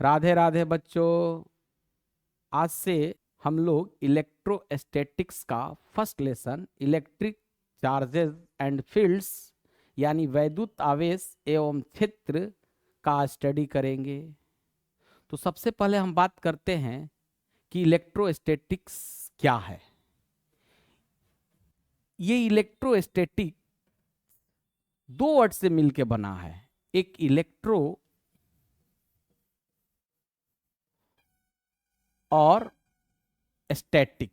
राधे राधे बच्चों। आज से हम लोग इलेक्ट्रोस्टैटिक्स का first lesson electric charges and fields यानी वैद्युत आवेश एवं क्षेत्र का स्टडी करेंगे। तो सबसे पहले हम बात करते हैं कि इलेक्ट्रोस्टैटिक्स क्या है। ये इलेक्ट्रोस्टैटिक दो वर्ड से मिलकर बना है, एक इलेक्ट्रो और स्टैटिक।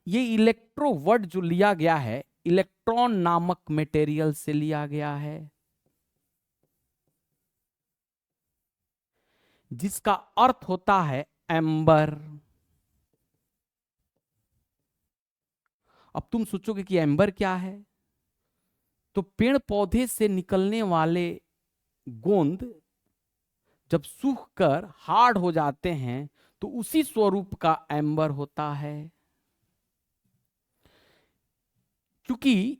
ये इलेक्ट्रो वर्ड जो लिया गया है इलेक्ट्रॉन नामक मटेरियल से लिया गया है, जिसका अर्थ होता है एम्बर। अब तुम सोचोगे कि एम्बर क्या है, तो पेड़ पौधे से निकलने वाले गोंद जब सूख कर हार्ड हो जाते हैं तो उसी स्वरूप का एम्बर होता है। क्योंकि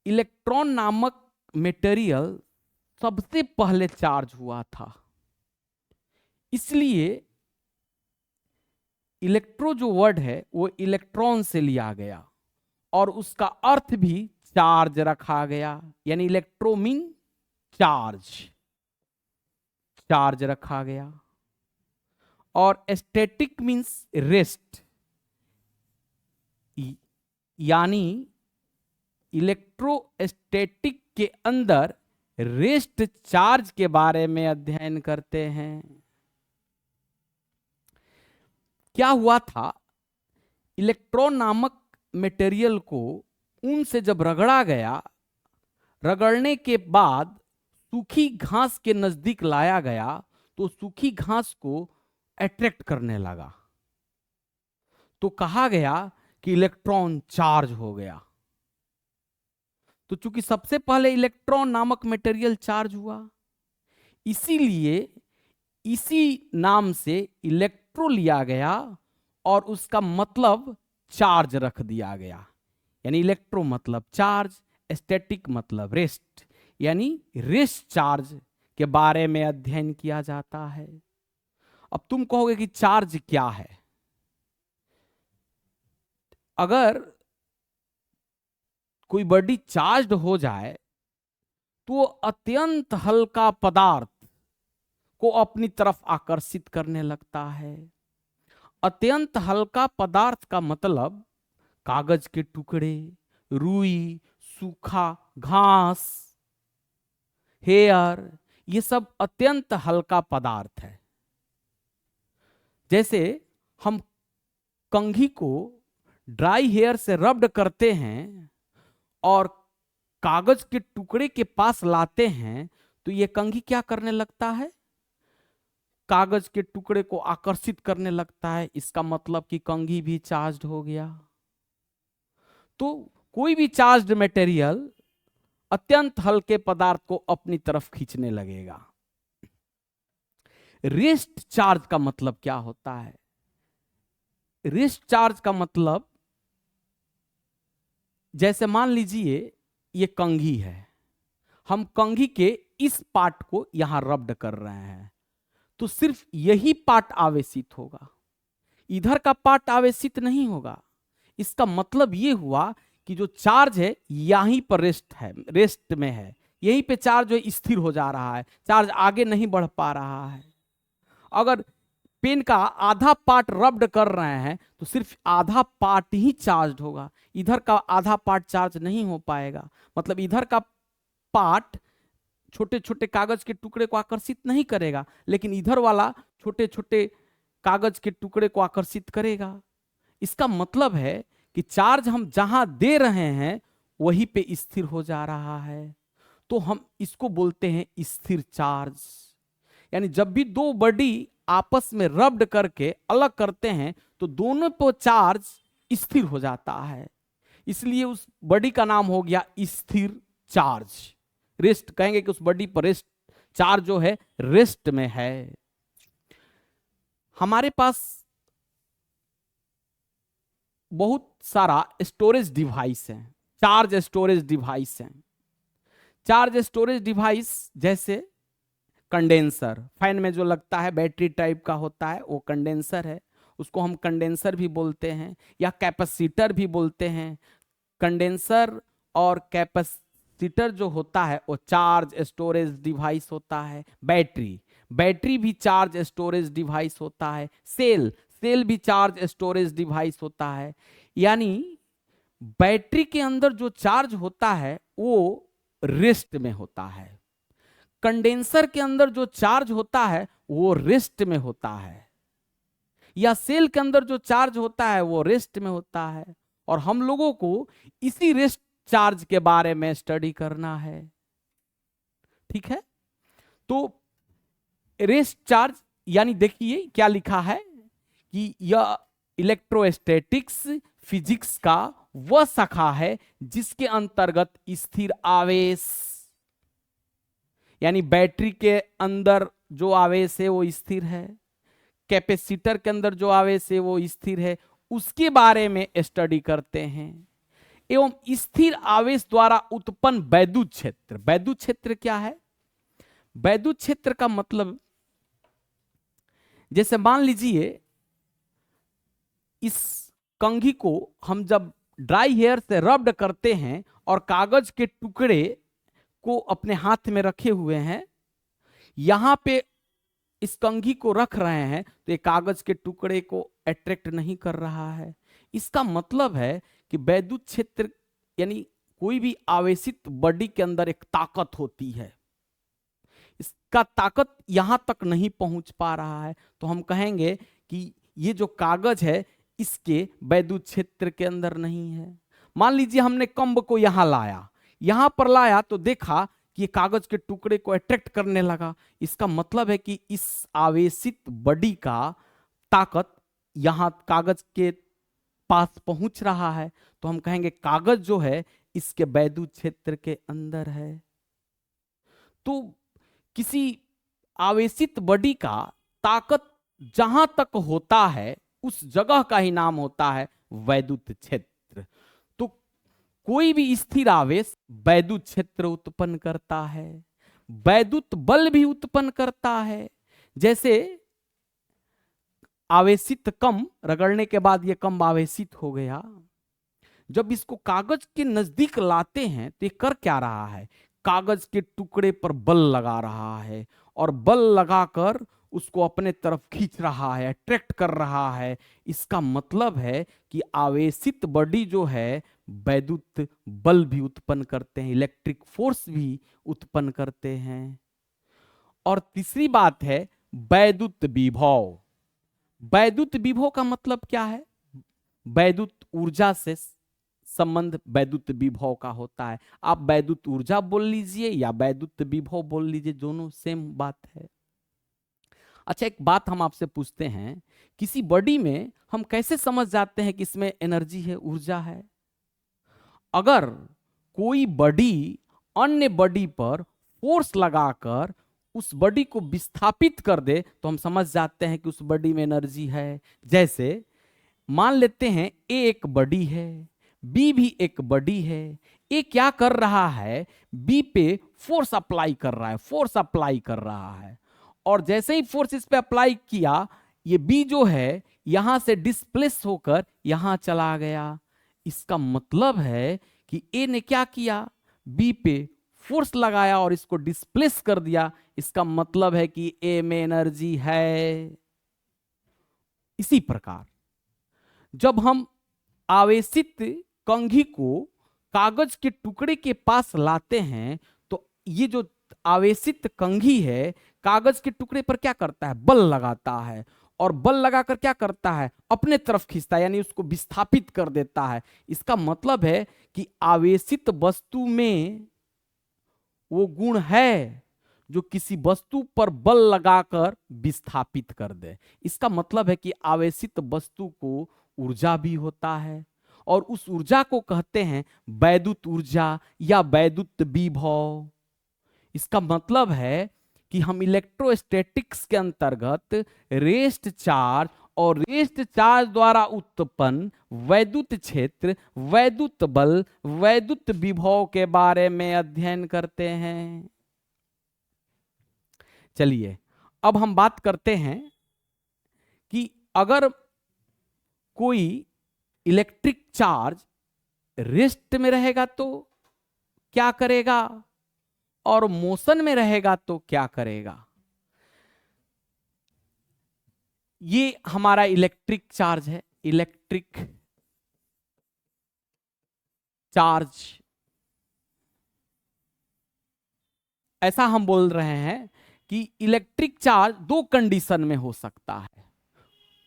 इलेक्ट्रॉन नामक मटेरियल सबसे पहले चार्ज हुआ था, इसलिए इलेक्ट्रो जो वर्ड है वो इलेक्ट्रॉन से लिया गया और उसका अर्थ भी चार्ज रखा गया, यानी इलेक्ट्रो मीन चार्ज, चार्ज रखा गया। और स्टैटिक मीन्स रेस्ट, यानी इलेक्ट्रोस्टैटिक के अंदर रेस्ट चार्ज के बारे में अध्ययन करते हैं। क्या हुआ था, इलेक्ट्रॉन नामक मटेरियल को ऊन से जब रगड़ा गया, रगड़ने के बाद सूखी घास के नजदीक लाया गया तो सूखी घास को अट्रैक्ट करने लगा, तो कहा गया कि इलेक्ट्रॉन चार्ज हो गया। तो चूंकि सबसे पहले इलेक्ट्रॉन नामक मटेरियल चार्ज हुआ, इसीलिए इसी नाम से इलेक्ट्रो लिया गया और उसका मतलब चार्ज रख दिया गया। यानी इलेक्ट्रो मतलब चार्ज, स्टैटिक मतलब रेस्ट, यानी रेस्ट चार्ज के बारे में अध्ययन किया जाता है। अब तुम कहोगे कि चार्ज क्या है। अगर कोई बॉडी चार्ज हो जाए तो वो अत्यंत हल्का पदार्थ को अपनी तरफ आकर्षित करने लगता है। अत्यंत हल्का पदार्थ का मतलब कागज के टुकड़े, रुई, सूखा घास, हेयर, ये सब अत्यंत हल्का पदार्थ है। जैसे हम कंघी को ड्राई हेयर से रब्ड करते हैं और कागज के टुकड़े के पास लाते हैं तो यह कंघी क्या करने लगता है, कागज के टुकड़े को आकर्षित करने लगता है। इसका मतलब कि कंघी भी चार्ज्ड हो गया। तो कोई भी चार्ज्ड मटेरियल अत्यंत हल्के पदार्थ को अपनी तरफ खींचने लगेगा। रेस्ट चार्ज का मतलब क्या होता है? रेस्ट चार्ज का मतलब, जैसे मान लीजिए ये कंघी है, हम कंघी के इस पार्ट को यहां रब्ड कर रहे हैं तो सिर्फ यही पार्ट आवेशित होगा, इधर का पार्ट आवेशित नहीं होगा। इसका मतलब यह हुआ कि जो चार्ज है यहीं पर रेस्ट है, रेस्ट में है, यहीं पे चार्ज जो स्थिर हो जा रहा है, चार्ज आगे नहीं बढ़ पा रहा है। अगर पेन का आधा पार्ट रब्ड कर रहे हैं तो सिर्फ आधा पार्ट ही चार्ज होगा, इधर का आधा पार्ट चार्ज नहीं हो पाएगा। मतलब इधर का पार्ट छोटे छोटे कागज के टुकड़े को आकर्षित नहीं करेगा, लेकिन इधर वाला छोटे छोटे कागज के टुकड़े को आकर्षित करेगा। इसका मतलब है कि चार्ज हम जहां दे रहे हैं वहीं पे स्थिर हो जा रहा है, तो हम इसको बोलते हैं स्थिर चार्ज। यानी जब भी दो बॉडी आपस में रब्ड करके अलग करते हैं तो दोनों पर चार्ज स्थिर हो जाता है, इसलिए उस बॉडी का नाम हो गया स्थिर चार्ज। रेस्ट कहेंगे कि उस बॉडी पर रेस्ट चार्ज जो है रेस्ट में है। हमारे पास बहुत सारा स्टोरेज डिवाइस है, चार्ज स्टोरेज डिवाइस है। चार्ज स्टोरेज डिवाइस जैसे कंडेंसर, फैन में जो लगता है बैटरी टाइप का होता है वो कंडेंसर है, उसको हम कंडेंसर भी बोलते हैं या कैपेसिटर भी बोलते हैं। कंडेंसर और कैपेसिटर जो होता है वो चार्ज स्टोरेज डिवाइस होता है। बैटरी, बैटरी भी चार्ज स्टोरेज डिवाइस होता है। सेल, सेल भी चार्ज स्टोरेज डिवाइस होता है। यानी बैटरी के अंदर जो चार्ज होता है वो रेस्ट में होता है, कंडेंसर के अंदर जो चार्ज होता है वो रेस्ट में होता है, या सेल के अंदर जो चार्ज होता है वो रेस्ट में होता है। और हम लोगों को इसी रेस्ट चार्ज के बारे में स्टडी करना है। ठीक है, तो रेस्ट चार्ज यानी देखिए क्या लिखा है कि यह इलेक्ट्रोस्टैटिक्स फिजिक्स का वह शाखा है जिसके अंतर्गत स्थिर आवेश, यानी बैटरी के अंदर जो आवेश है वो स्थिर है, कैपेसिटर के अंदर जो आवेश है वो स्थिर है, उसके बारे में स्टडी करते हैं। एवं स्थिर आवेश द्वारा उत्पन्न वैद्युत क्षेत्र, वैद्युत क्षेत्र क्या है? वैद्युत क्षेत्र का मतलब, जैसे मान लीजिए इस कंघी को हम जब ड्राई हेयर से रब्ड करते हैं और कागज के टुकड़े को अपने हाथ में रखे हुए हैं, यहां पे इस कंघी को रख रहे हैं तो ये कागज के टुकड़े को अट्रैक्ट नहीं कर रहा है। इसका मतलब है कि वैद्युत क्षेत्र यानी कोई भी आवेशित बॉडी के अंदर एक ताकत होती है, इसका ताकत यहां तक नहीं पहुंच पा रहा है, तो हम कहेंगे कि ये जो कागज है इसके वैद्युत क्षेत्र के अंदर नहीं है। मान लीजिए हमने कंब को यहां लाया, यहां पर लाया तो देखा कि ये कागज के टुकड़े को अट्रैक्ट करने लगा, इसका मतलब है कि इस आवेशित बॉडी का ताकत यहां कागज के पास पहुंच रहा है, तो हम कहेंगे कागज जो है इसके वैद्युत क्षेत्र के अंदर है। तो किसी आवेशित बॉडी का ताकत जहां तक होता है उस जगह का ही नाम होता है वैद्युत क्षेत्र। तो कोई भी स्थिर आवेश वैद्युत क्षेत्र उत्पन्न करता है, वैद्युत बल भी उत्पन्न करता है। जैसे आवेशित कम रगड़ने के बाद यह कम आवेशित हो गया, जब इसको कागज के नजदीक लाते हैं तो ये कर क्या रहा है? कागज के टुकड़े पर बल लगा रहा है और बल लगाकर उसको अपने तरफ खींच रहा है, अट्रैक्ट कर रहा है। इसका मतलब है कि आवेशित बॉडी जो है वैद्युत बल भी उत्पन्न करते हैं, इलेक्ट्रिक फोर्स भी उत्पन्न करते हैं। और तीसरी बात है वैद्युत विभव। वैद्युत विभव का मतलब क्या है? वैद्युत ऊर्जा से संबंध वैद्युत विभव का होता है। आप वैद्युत ऊर्जा बोल लीजिए या वैद्युत विभव बोल लीजिए, दोनों सेम बात है। अच्छा, एक बात हम आपसे पूछते हैं, किसी बॉडी में हम कैसे समझ जाते हैं कि इसमें एनर्जी है, ऊर्जा है? अगर कोई बॉडी अन्य बॉडी पर फोर्स लगाकर उस बॉडी को विस्थापित कर दे तो हम समझ जाते हैं कि उस बॉडी में एनर्जी है। जैसे मान लेते हैं ए एक बॉडी है, बी भी एक बॉडी है। ए क्या कर रहा है? बी पे फोर्स अप्लाई कर रहा है, फोर्स अप्लाई कर रहा है, और जैसे ही फोर्स इस पे अप्लाई किया, ये बी जो है यहां से डिस्प्लेस होकर यहां चला गया। इसका मतलब है कि ए ने क्या किया? बी पे फोर्स लगाया और इसको डिस्प्लेस कर दिया। इसका मतलब है कि ए में एनर्जी है। इसी प्रकार जब हम आवेशित कंघी को कागज के टुकड़े के पास लाते हैं तो ये जो आवेशित कंघी है कागज के टुकड़े पर क्या करता है? बल लगाता है, और बल लगाकर क्या करता है? अपने तरफ खींचता है, यानी उसको विस्थापित कर देता है। इसका मतलब है कि आवेशित वस्तु में वो गुण है जो किसी वस्तु पर बल लगाकर विस्थापित कर दे। इसका मतलब है कि आवेशित वस्तु को ऊर्जा भी होता है, और उस ऊर्जा को कहते हैं वैद्युत ऊर्जा या वैद्युत विभव। इसका मतलब है कि हम इलेक्ट्रोस्टैटिक्स के अंतर्गत रेस्ट चार्ज और रेस्ट चार्ज द्वारा उत्पन्न वैद्युत क्षेत्र, वैद्युत बल, वैद्युत विभव के बारे में अध्ययन करते हैं। चलिए अब हम बात करते हैं कि अगर कोई इलेक्ट्रिक चार्ज रेस्ट में रहेगा तो क्या करेगा और मोशन में रहेगा तो क्या करेगा। ये हमारा इलेक्ट्रिक चार्ज है, इलेक्ट्रिक चार्ज। ऐसा हम बोल रहे हैं कि इलेक्ट्रिक चार्ज दो कंडीशन में हो सकता है।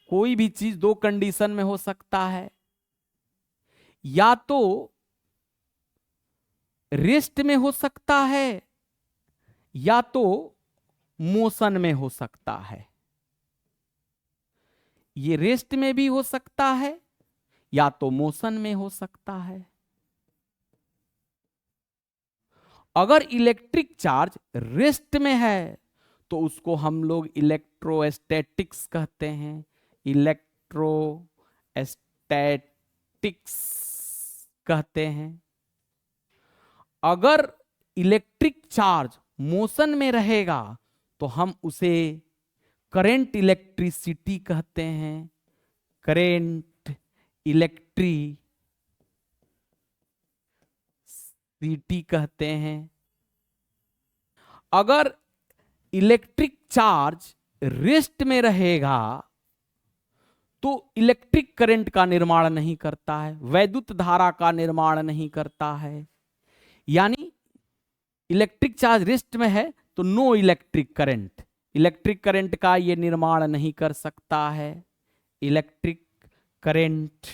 कोई भी चीज दो कंडीशन में हो सकता है, या तो रेस्ट में हो सकता है या तो मोशन में हो सकता है। ये रेस्ट में भी हो सकता है या तो मोशन में हो सकता है। अगर इलेक्ट्रिक चार्ज रेस्ट में है तो उसको हम लोग इलेक्ट्रोस्टैटिक्स कहते हैं, इलेक्ट्रोस्टैटिक्स कहते हैं। अगर इलेक्ट्रिक चार्ज मोशन में रहेगा तो हम उसे करंट इलेक्ट्रिसिटी कहते हैं, करंट इलेक्ट्रिसिटी कहते हैं। अगर इलेक्ट्रिक चार्ज रेस्ट में रहेगा तो इलेक्ट्रिक करंट का निर्माण नहीं करता है, वैद्युत धारा का निर्माण नहीं करता है। यानी इलेक्ट्रिक चार्ज रेस्ट में है तो no electric current, electric current का यह निर्माण नहीं कर सकता है। Electric current.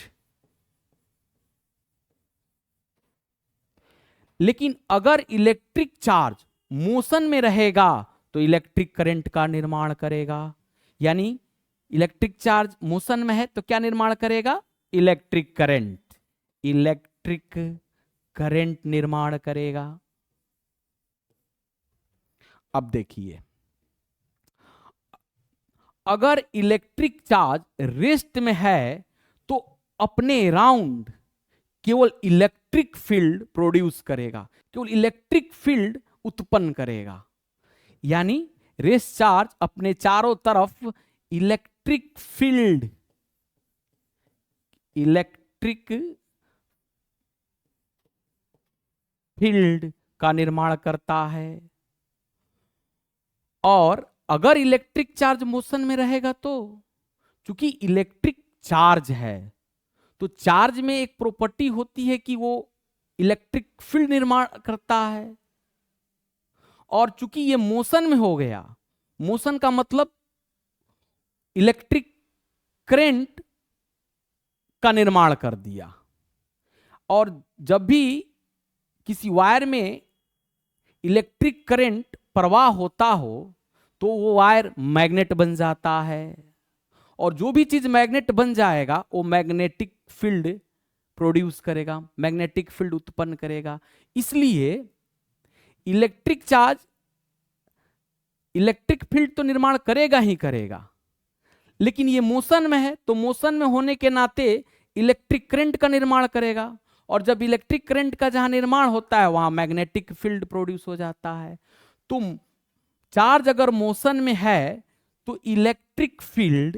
लेकिन अगर इलेक्ट्रिक चार्ज मोशन में रहेगा तो इलेक्ट्रिक करंट का निर्माण करेगा। यानी इलेक्ट्रिक चार्ज मोशन में है तो क्या निर्माण करेगा, इलेक्ट्रिक करंट, इलेक्ट्रिक करंट निर्माण करेगा। अब देखिए, अगर इलेक्ट्रिक चार्ज रेस्ट में है तो अपने राउंड केवल इलेक्ट्रिक फील्ड प्रोड्यूस करेगा, केवल इलेक्ट्रिक फील्ड उत्पन्न करेगा। यानी रेस्ट चार्ज अपने चारों तरफ इलेक्ट्रिक फील्ड, इलेक्ट्रिक फील्ड का निर्माण करता है। और अगर इलेक्ट्रिक चार्ज मोशन में रहेगा तो चूंकि इलेक्ट्रिक चार्ज है तो चार्ज में एक प्रॉपर्टी होती है कि वो इलेक्ट्रिक फील्ड निर्माण करता है। और चूंकि ये मोशन में हो गया, मोशन का मतलब इलेक्ट्रिक करंट का निर्माण कर दिया। और जब भी किसी वायर में इलेक्ट्रिक करंट प्रवाह होता हो तो वो वायर मैग्नेट बन जाता है। और जो भी चीज मैग्नेट बन जाएगा वो मैग्नेटिक फील्ड प्रोड्यूस करेगा, मैग्नेटिक फील्ड उत्पन्न करेगा। इसलिए इलेक्ट्रिक चार्ज इलेक्ट्रिक फील्ड तो निर्माण करेगा ही करेगा, लेकिन ये मोशन में है तो मोशन में होने के नाते इलेक्ट्रिक करंट का निर्माण करेगा। और जब इलेक्ट्रिक करंट का जहां निर्माण होता है वहां मैग्नेटिक फील्ड प्रोड्यूस हो जाता है। तो चार्ज अगर मोशन में है तो electric field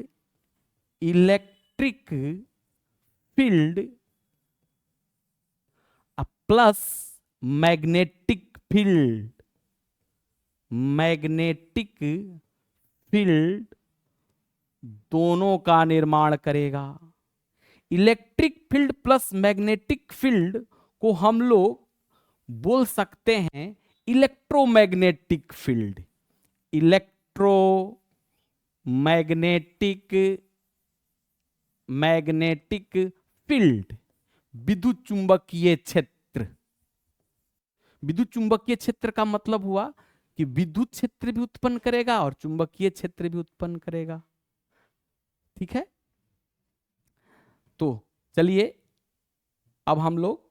plus magnetic field दोनों का निर्माण करेगा। Electric field plus magnetic field को हम लोग बोल सकते हैं इलेक्ट्रोमैग्नेटिक फील्ड, मैग्नेटिक फील्ड, विद्युत चुंबकीय क्षेत्र। विद्युत चुंबकीय क्षेत्र का मतलब हुआ कि विद्युत क्षेत्र भी उत्पन्न करेगा और चुंबकीय क्षेत्र भी उत्पन्न करेगा। ठीक है, तो चलिए अब हम लोग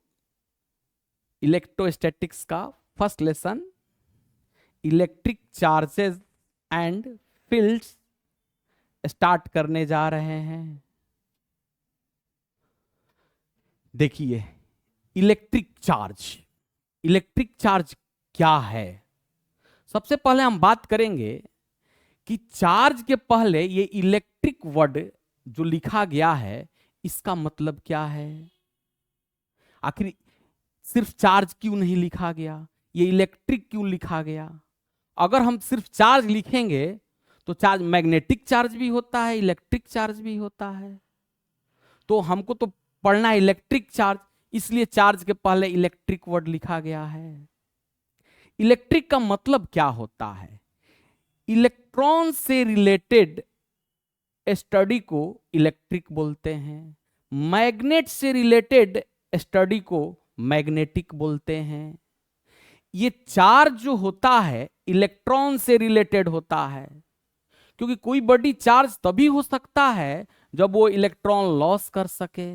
इलेक्ट्रोस्टैटिक्स का first lesson, electric charges and fields start करने जा रहे हैं। देखिए, इलेक्ट्रिक चार्ज, इलेक्ट्रिक चार्ज क्या है? सबसे पहले हम बात करेंगे कि चार्ज के पहले ये इलेक्ट्रिक वर्ड जो लिखा गया है इसका मतलब क्या है। आखिर सिर्फ चार्ज क्यों नहीं लिखा गया, ये इलेक्ट्रिक क्यों लिखा गया? अगर हम सिर्फ चार्ज लिखेंगे तो चार्ज मैग्नेटिक चार्ज भी होता है, इलेक्ट्रिक चार्ज भी होता है। तो हमको तो पढ़ना है इलेक्ट्रिक चार्ज, इसलिए चार्ज के पहले इलेक्ट्रिक वर्ड लिखा गया है। इलेक्ट्रिक का मतलब क्या होता है? इलेक्ट्रॉन से रिलेटेड स्टडी को इलेक्ट्रिक बोलते हैं, मैग्नेट से रिलेटेड स्टडी को मैग्नेटिक बोलते हैं। ये चार्ज जो होता है इलेक्ट्रॉन से रिलेटेड होता है, क्योंकि कोई बॉडी चार्ज तभी हो सकता है जब वो इलेक्ट्रॉन लॉस कर सके,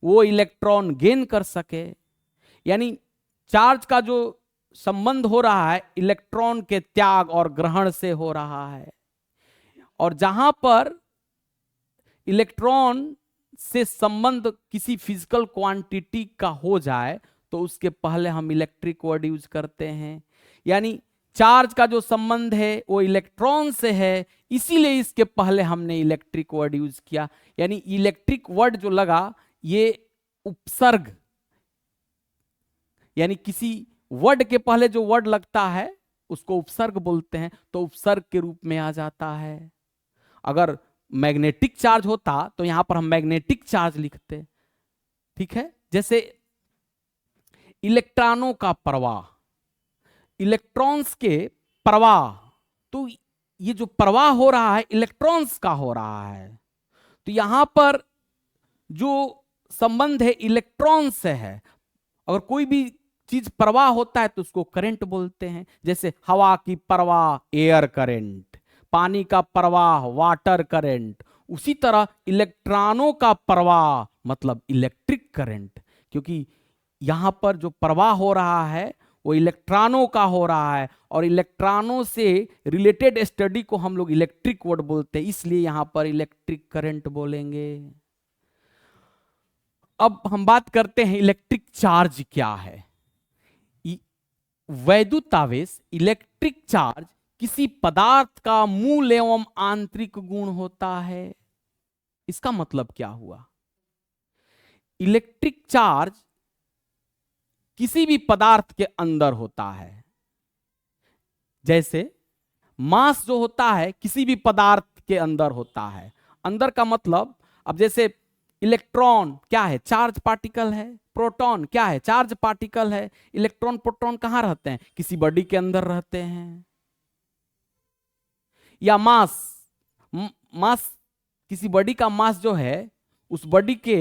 वो इलेक्ट्रॉन गेन कर सके। यानी चार्ज का जो संबंध हो रहा है इलेक्ट्रॉन के त्याग और ग्रहण से हो रहा है, और जहां पर इलेक्ट्रॉन से संबंध किसी फिजिकल क्वांटिटी का हो जाए तो उसके पहले हम इलेक्ट्रिक वर्ड यूज करते हैं। यानी चार्ज का जो संबंध है वो इलेक्ट्रॉन से है, इसीलिए इसके पहले हमने इलेक्ट्रिक वर्ड यूज किया। यानी इलेक्ट्रिक वर्ड जो लगा ये उपसर्ग, यानी किसी वर्ड के पहले जो वर्ड लगता है उसको उपसर्ग बोलते हैं, तो उपसर्ग के रूप में आ जाता है। अगर मैग्नेटिक चार्ज होता तो यहां पर हम मैग्नेटिक चार्ज लिखते, ठीक है। जैसे इलेक्ट्रॉनों का प्रवाह, इलेक्ट्रॉन्स के प्रवाह, तो ये जो प्रवाह हो रहा है इलेक्ट्रॉन्स का हो रहा है, तो यहां पर जो संबंध है इलेक्ट्रॉन से है। अगर कोई भी चीज प्रवाह होता है तो उसको करंट बोलते हैं। जैसे हवा की प्रवाह एयर करंट, पानी का प्रवाह वाटर करंट, उसी तरह इलेक्ट्रॉनों का प्रवाह मतलब इलेक्ट्रिक करंट, क्योंकि यहां पर जो प्रवाह हो रहा है वो इलेक्ट्रॉनों का हो रहा है, और इलेक्ट्रॉनों से रिलेटेड स्टडी को हम लोग इलेक्ट्रिक वर्ड बोलते हैं, इसलिए यहां पर इलेक्ट्रिक करंट बोलेंगे। अब हम बात करते हैं इलेक्ट्रिक चार्ज क्या है। वैद्युत आवेश इलेक्ट्रिक चार्ज किसी पदार्थ का मूल एवं आंतरिक गुण होता है। इसका मतलब क्या हुआ? इलेक्ट्रिक चार्ज किसी भी पदार्थ के अंदर होता है। जैसे मास जो होता है किसी भी पदार्थ के अंदर होता है। अंदर का मतलब, अब जैसे इलेक्ट्रॉन क्या है? चार्ज पार्टिकल है। प्रोटॉन क्या है? चार्ज पार्टिकल है। इलेक्ट्रॉन प्रोटॉन कहां रहते हैं? किसी बॉडी के अंदर रहते हैं। या मास, मास किसी बॉडी का मास जो है उस बॉडी के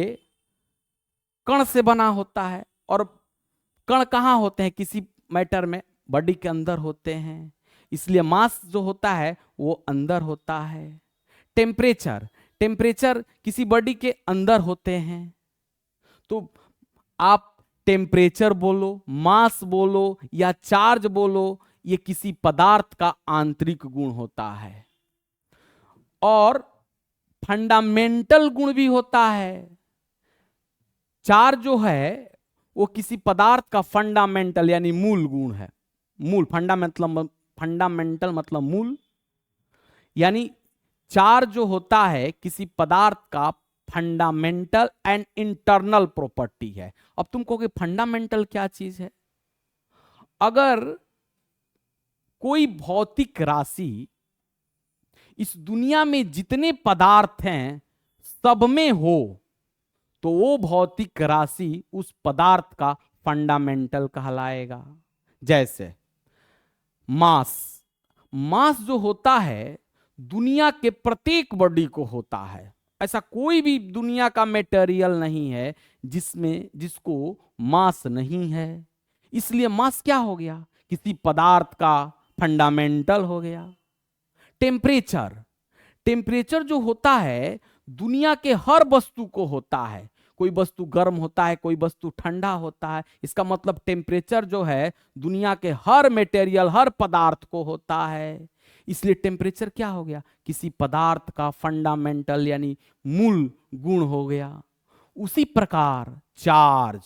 कण से बना होता है, और कण कहां होते हैं? किसी मैटर में बॉडी के अंदर होते हैं, इसलिए मास जो होता है वो अंदर होता है। टेम्परेचर, टेम्परेचर किसी बॉडी के अंदर होते हैं, तो आप टेम्परेचर बोलो, मास बोलो या चार्ज बोलो, ये किसी पदार्थ का आंतरिक गुण होता है। और फंडामेंटल गुण भी होता है। चार्ज जो है वो किसी पदार्थ का फंडामेंटल यानी मूल गुण है। मूल, फंडामेंटल मतलब मूल, यानी चार्ज जो होता है किसी पदार्थ का फंडामेंटल एंड इंटरनल प्रॉपर्टी है। अब तुम कहोगे फंडामेंटल क्या चीज है? अगर कोई भौतिक राशि इस दुनिया में जितने पदार्थ हैं सब में हो तो वो भौतिक राशि उस पदार्थ का फंडामेंटल कहलाएगा। जैसे मास, मास जो होता है दुनिया के प्रत्येक बॉडी को होता है। ऐसा कोई भी दुनिया का मटेरियल नहीं है जिसको मास नहीं है, इसलिए मास क्या हो गया? किसी पदार्थ का फंडामेंटल हो गया। टेम्परेचर, टेम्परेचर जो होता है दुनिया के हर वस्तु को होता है। कोई वस्तु गर्म होता है, कोई वस्तु ठंडा होता है, इसका मतलब टेम्परेचर जो है दुनिया के हर मटेरियल, हर पदार्थ को होता है। इसलिए टेम्परेचर क्या हो गया, किसी पदार्थ का फंडामेंटल यानी मूल गुण हो गया। उसी प्रकार चार्ज,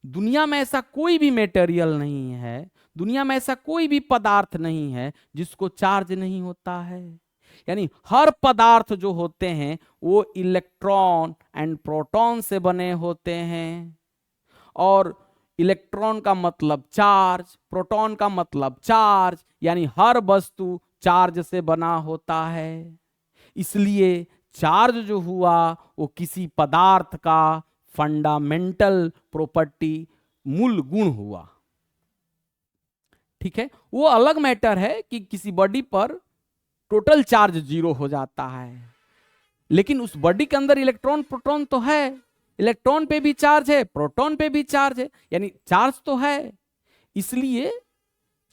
दुनिया में ऐसा कोई भी मटेरियल नहीं है, दुनिया में ऐसा कोई भी पदार्थ नहीं है जिसको चार्ज नहीं होता है। यानी हर पदार्थ जो होते हैं वो इलेक्ट्रॉन एंड प्रोटॉन से बने होते हैं, और इलेक्ट्रॉन का मतलब चार्ज, प्रोटॉन का मतलब चार्ज, यानी हर वस्तु चार्ज से बना होता है। इसलिए चार्ज जो हुआ वो किसी पदार्थ का फंडामेंटल प्रॉपर्टी, मूल गुण हुआ। ठीक है, वो अलग मैटर है कि किसी बॉडी पर टोटल चार्ज 0 हो जाता है, लेकिन उस बॉडी के अंदर इलेक्ट्रॉन प्रोटॉन तो है, इलेक्ट्रॉन पे भी चार्ज है, प्रोटॉन पे भी चार्ज है, यानी चार्ज तो है। इसलिए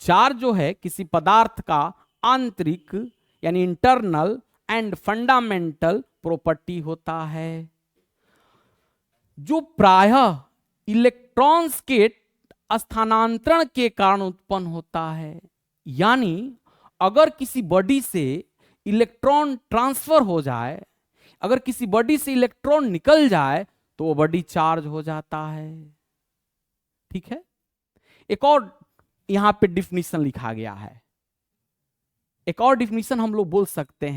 चार्ज जो है किसी पदार्थ का आंतरिक यानी इंटरनल एंड फंडामेंटल प्रॉपर्टी होता है, जो प्रायः इलेक्ट्रॉन्स के स्थानांतरण के कारण उत्पन्न होता है। यानी अगर किसी बॉडी से इलेक्ट्रॉन ट्रांसफर हो जाए, अगर किसी बॉडी से इलेक्ट्रॉन निकल जाए तो वो बॉडी चार्ज हो जाता है। ठीक है, एक और यहां पे डिफिनीशन लिखा गया है, एक और डिफिनीशन हम लोग बोल सकते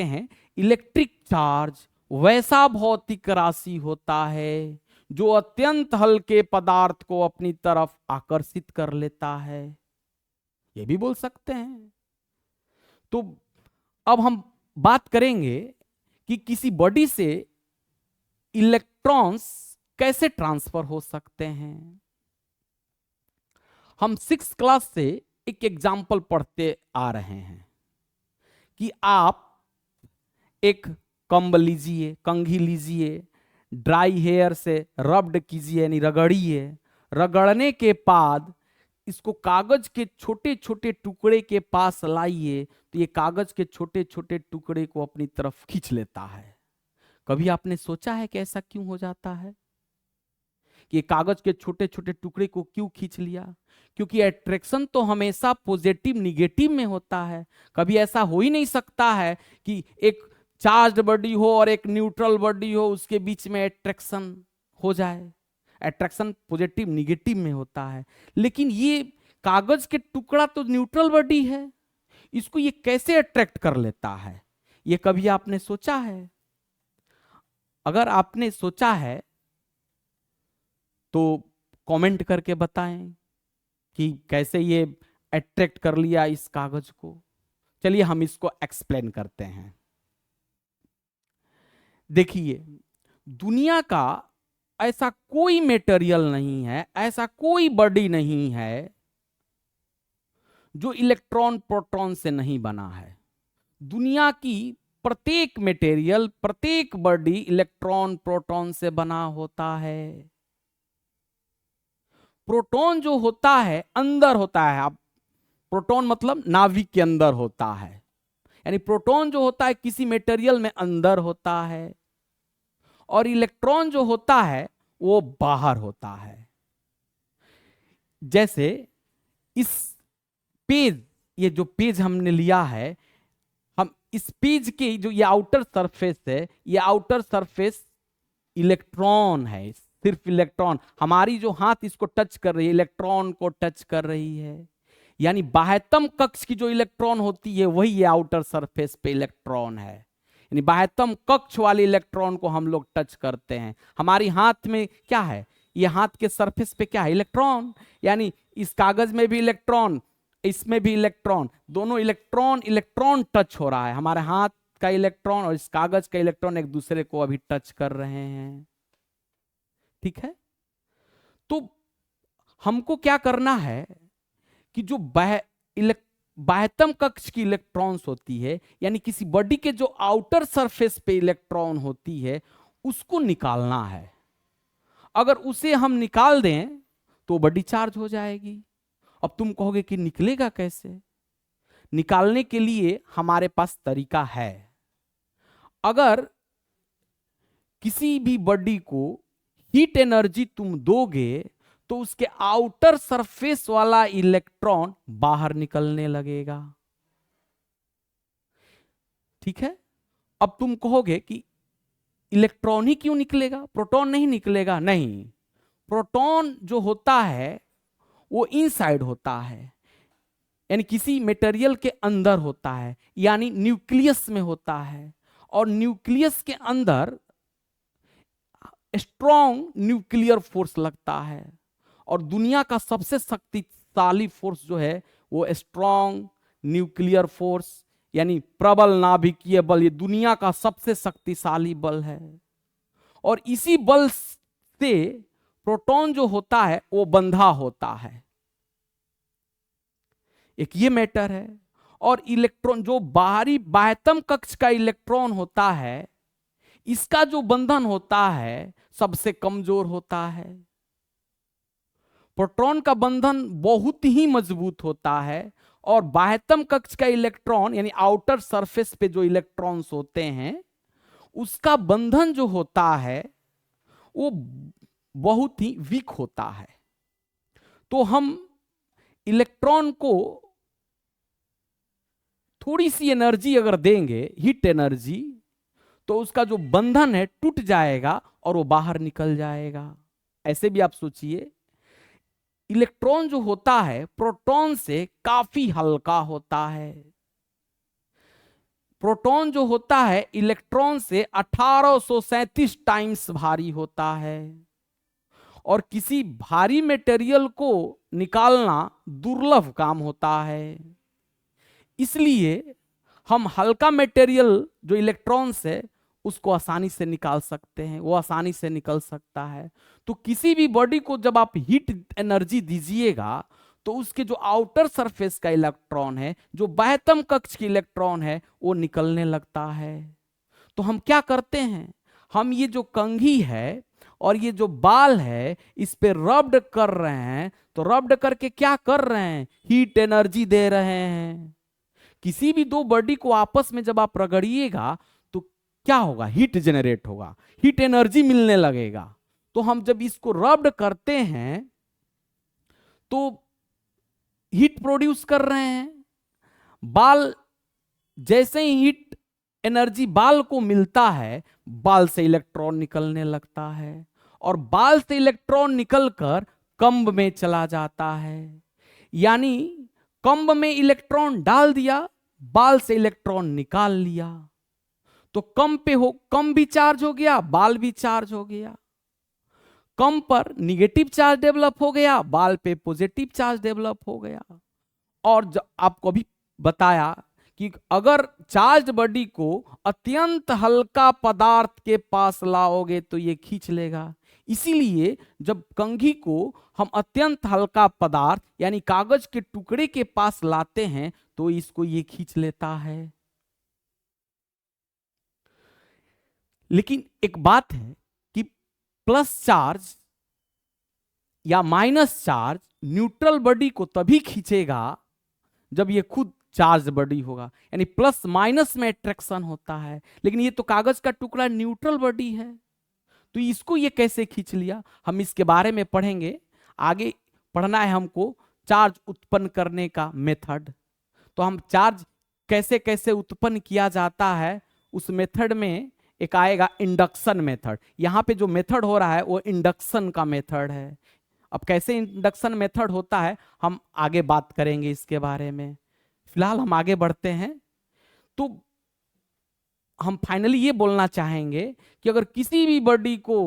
हैं इलेक्ट्रिक चार्ज वैसा भौतिक राशि होता है जो अत्यंत हल्के पदार्थ को अपनी तरफ आकर्षित कर लेता है, ये भी बोल सकते हैं। तो अब हम बात करेंगे कि किसी बॉडी से इलेक्ट्रॉन्स कैसे ट्रांसफर हो सकते हैं। हम 6th क्लास से एक एग्जाम्पल पढ़ते आ रहे हैं कि आप एक कंघी लीजिए, ड्राई हेयर से रब्ड कीजिए यानी रगड़िए, रगड़ने के बाद इसको कागज के छोटे छोटे टुकड़े के पास लाइए तो ये कागज के छोटे छोटे टुकड़े को अपनी तरफ खींच लेता है। कभी आपने सोचा है कि ऐसा क्यों हो जाता है, कि कागज के छोटे छोटे टुकड़े को क्यों खींच लिया? क्योंकि अट्रैक्शन तो हमेशा पॉजिटिव निगेटिव में होता है। कभी ऐसा हो ही नहीं सकता है कि एक चार्ज्ड बॉडी हो और एक न्यूट्रल बॉडी हो, उसके बीच में अट्रैक्शन हो जाए। अट्रैक्शन पॉजिटिव निगेटिव में होता है, लेकिन ये कागज के टुकड़ा तो न्यूट्रल बॉडी है, इसको ये कैसे अट्रैक्ट कर लेता है? ये कभी आपने सोचा है? अगर आपने सोचा है तो कमेंट करके बताएं कि कैसे ये अट्रैक्ट कर लिया इस कागज को। चलिए हम इसको एक्सप्लेन करते हैं। देखिए, दुनिया का ऐसा कोई मटेरियल नहीं है, ऐसा कोई बॉडी नहीं है जो इलेक्ट्रॉन प्रोटॉन से नहीं बना है। दुनिया की प्रत्येक मटेरियल, प्रत्येक बॉडी इलेक्ट्रॉन प्रोटॉन से बना होता है। प्रोटॉन जो होता है अंदर होता है, आप प्रोटॉन मतलब नाभिक के अंदर होता है, यानी प्रोटॉन जो होता है किसी मटेरियल में अंदर होता है, और इलेक्ट्रॉन जो होता है वो बाहर होता है। जैसे इस पेज, ये जो पेज हमने लिया है, हम इस पेज के जो ये आउटर सरफेस है, ये आउटर सरफेस इलेक्ट्रॉन है, सिर्फ इलेक्ट्रॉन। हमारी जो हाथ इसको टच कर रही है इलेक्ट्रॉन को टच कर रही है, यानी बाह्यतम कक्ष की जो इलेक्ट्रॉन होती है वही ये आउटर सरफेस पे इलेक्ट्रॉन है। यानी बाह्यतम कक्ष वाले इलेक्ट्रॉन को हम लोग टच करते हैं। हमारी हाथ में क्या है, ये हाथ के सरफेस पे क्या है, इलेक्ट्रॉन। यानी इस कागज में भी इलेक्ट्रॉन, इसमें भी इलेक्ट्रॉन, दोनों इलेक्ट्रॉन इलेक्ट्रॉन टच हो रहा है। हमारे हाथ का इलेक्ट्रॉन और इस कागज का इलेक्ट्रॉन एक दूसरे को अभी टच कर रहे हैं। ठीक है, तो हमको क्या करना है कि जो बाह्यतम कक्ष की इलेक्ट्रॉन्स होती है, यानी किसी बॉडी के जो आउटर सरफेस पे इलेक्ट्रॉन होती है, उसको निकालना है। अगर उसे हम निकाल दें तो बॉडी चार्ज हो जाएगी। अब तुम कहोगे कि निकलेगा कैसे? निकालने के लिए हमारे पास तरीका है। अगर किसी भी बॉडी को हीट एनर्जी तुम दोगे तो उसके आउटर सरफेस वाला इलेक्ट्रॉन बाहर निकलने लगेगा। ठीक है। अब तुम कहोगे कि इलेक्ट्रॉन ही क्यों निकलेगा, प्रोटॉन नहीं निकलेगा? नहीं, प्रोटॉन जो होता है वो इनसाइड होता है, यानी किसी मटेरियल के अंदर होता है, यानी न्यूक्लियस में होता है। और न्यूक्लियस के अंदर स्ट्रॉन्ग न्यूक्लियर फोर्स लगता है, और दुनिया का सबसे शक्तिशाली फोर्स जो है वो स्ट्रॉन्ग न्यूक्लियर फोर्स, यानी प्रबल नाभिकीय बल, ये दुनिया का सबसे शक्तिशाली बल है। और इसी बल से प्रोटॉन जो होता है वो बंधा होता है, एक ये मैटर है। और इलेक्ट्रॉन जो बाहरी बाह्यतम कक्ष का इलेक्ट्रॉन होता है, इसका जो बंधन होता है सबसे कमजोर होता है। प्रोटॉन का बंधन बहुत ही मजबूत होता है, और बाह्यतम कक्ष का इलेक्ट्रॉन यानी आउटर सरफेस पे जो इलेक्ट्रॉन्स होते हैं उसका बंधन जो होता है वो बहुत ही वीक होता है। तो हम इलेक्ट्रॉन को थोड़ी सी एनर्जी अगर देंगे, हीट एनर्जी, तो उसका जो बंधन है टूट जाएगा और वो बाहर निकल जाएगा। ऐसे भी आप सोचिए, इलेक्ट्रॉन जो होता है प्रोटॉन से काफी हल्का होता है। प्रोटॉन जो होता है इलेक्ट्रॉन से 1837 टाइम्स भारी होता है, और किसी भारी मटेरियल को निकालना दुर्लभ काम होता है। इसलिए हम हल्का मटेरियल जो इलेक्ट्रॉन से उसको आसानी से निकाल सकते हैं, वो आसानी से निकल सकता है। तो किसी भी बॉडी को जब आप हीट एनर्जी दीजिएगा तो उसके जो आउटर सरफेस का इलेक्ट्रॉन है, जो बाह्यतम कक्ष की इलेक्ट्रॉन है, वो निकलने लगता है। तो हम क्या करते हैं, हम ये जो कंघी है और ये जो बाल है इस पे रब्ड कर रहे हैं। तो रब्ड करके क्या कर रहे हैं, हीट एनर्जी दे रहे हैं। किसी भी दो बॉडी को आपस में जब आप रगड़िएगा तो क्या होगा, हीट जनरेट होगा, हीट एनर्जी मिलने लगेगा। तो हम जब इसको रब्ड करते हैं तो हीट प्रोड्यूस कर रहे हैं। बाल जैसे ही हीट एनर्जी बाल को मिलता है, बाल से इलेक्ट्रॉन निकलने लगता है, और बाल से इलेक्ट्रॉन निकलकर कंब में चला जाता है। यानी कंब में इलेक्ट्रॉन डाल दिया, बाल से इलेक्ट्रॉन निकाल लिया, तो कंब भी चार्ज हो गया, बाल भी चार्ज हो गया। कंब पर निगेटिव चार्ज डेवलप हो गया, बाल पे पॉजिटिव चार्ज डेवलप हो गया। और आपको भी बताया कि अगर चार्ज बॉडी को अत्यंत हल्का पदार्थ के पास लाओगे तो ये खींच लेगा। इसीलिए जब कंघी को हम अत्यंत हल्का पदार्थ यानी कागज के टुकड़े के पास लाते हैं तो इसको ये खींच लेता है। लेकिन एक बात है कि प्लस चार्ज या माइनस चार्ज न्यूट्रल बॉडी को तभी खींचेगा जब ये खुद चार्ज बॉडी होगा, यानी प्लस माइनस में अट्रैक्शन होता है। लेकिन ये तो कागज का टुकड़ा न्यूट्रल बॉडी है, तो इसको ये कैसे खींच लिया, हम इसके बारे में पढ़ेंगे। आगे पढ़ना है हमको चार्ज उत्पन्न करने का मेथड। तो हम चार्ज कैसे कैसे उत्पन्न किया जाता है उस मेथड में एक आएगा इंडक्शन मेथड। यहां पे जो मेथड हो रहा है वो इंडक्शन का मेथड है। अब कैसे इंडक्शन मेथड होता है हम आगे बात करेंगे इसके बारे में। फिलहाल हम आगे बढ़ते हैं। तो हम फाइनली ये बोलना चाहेंगे कि अगर किसी भी बॉडी को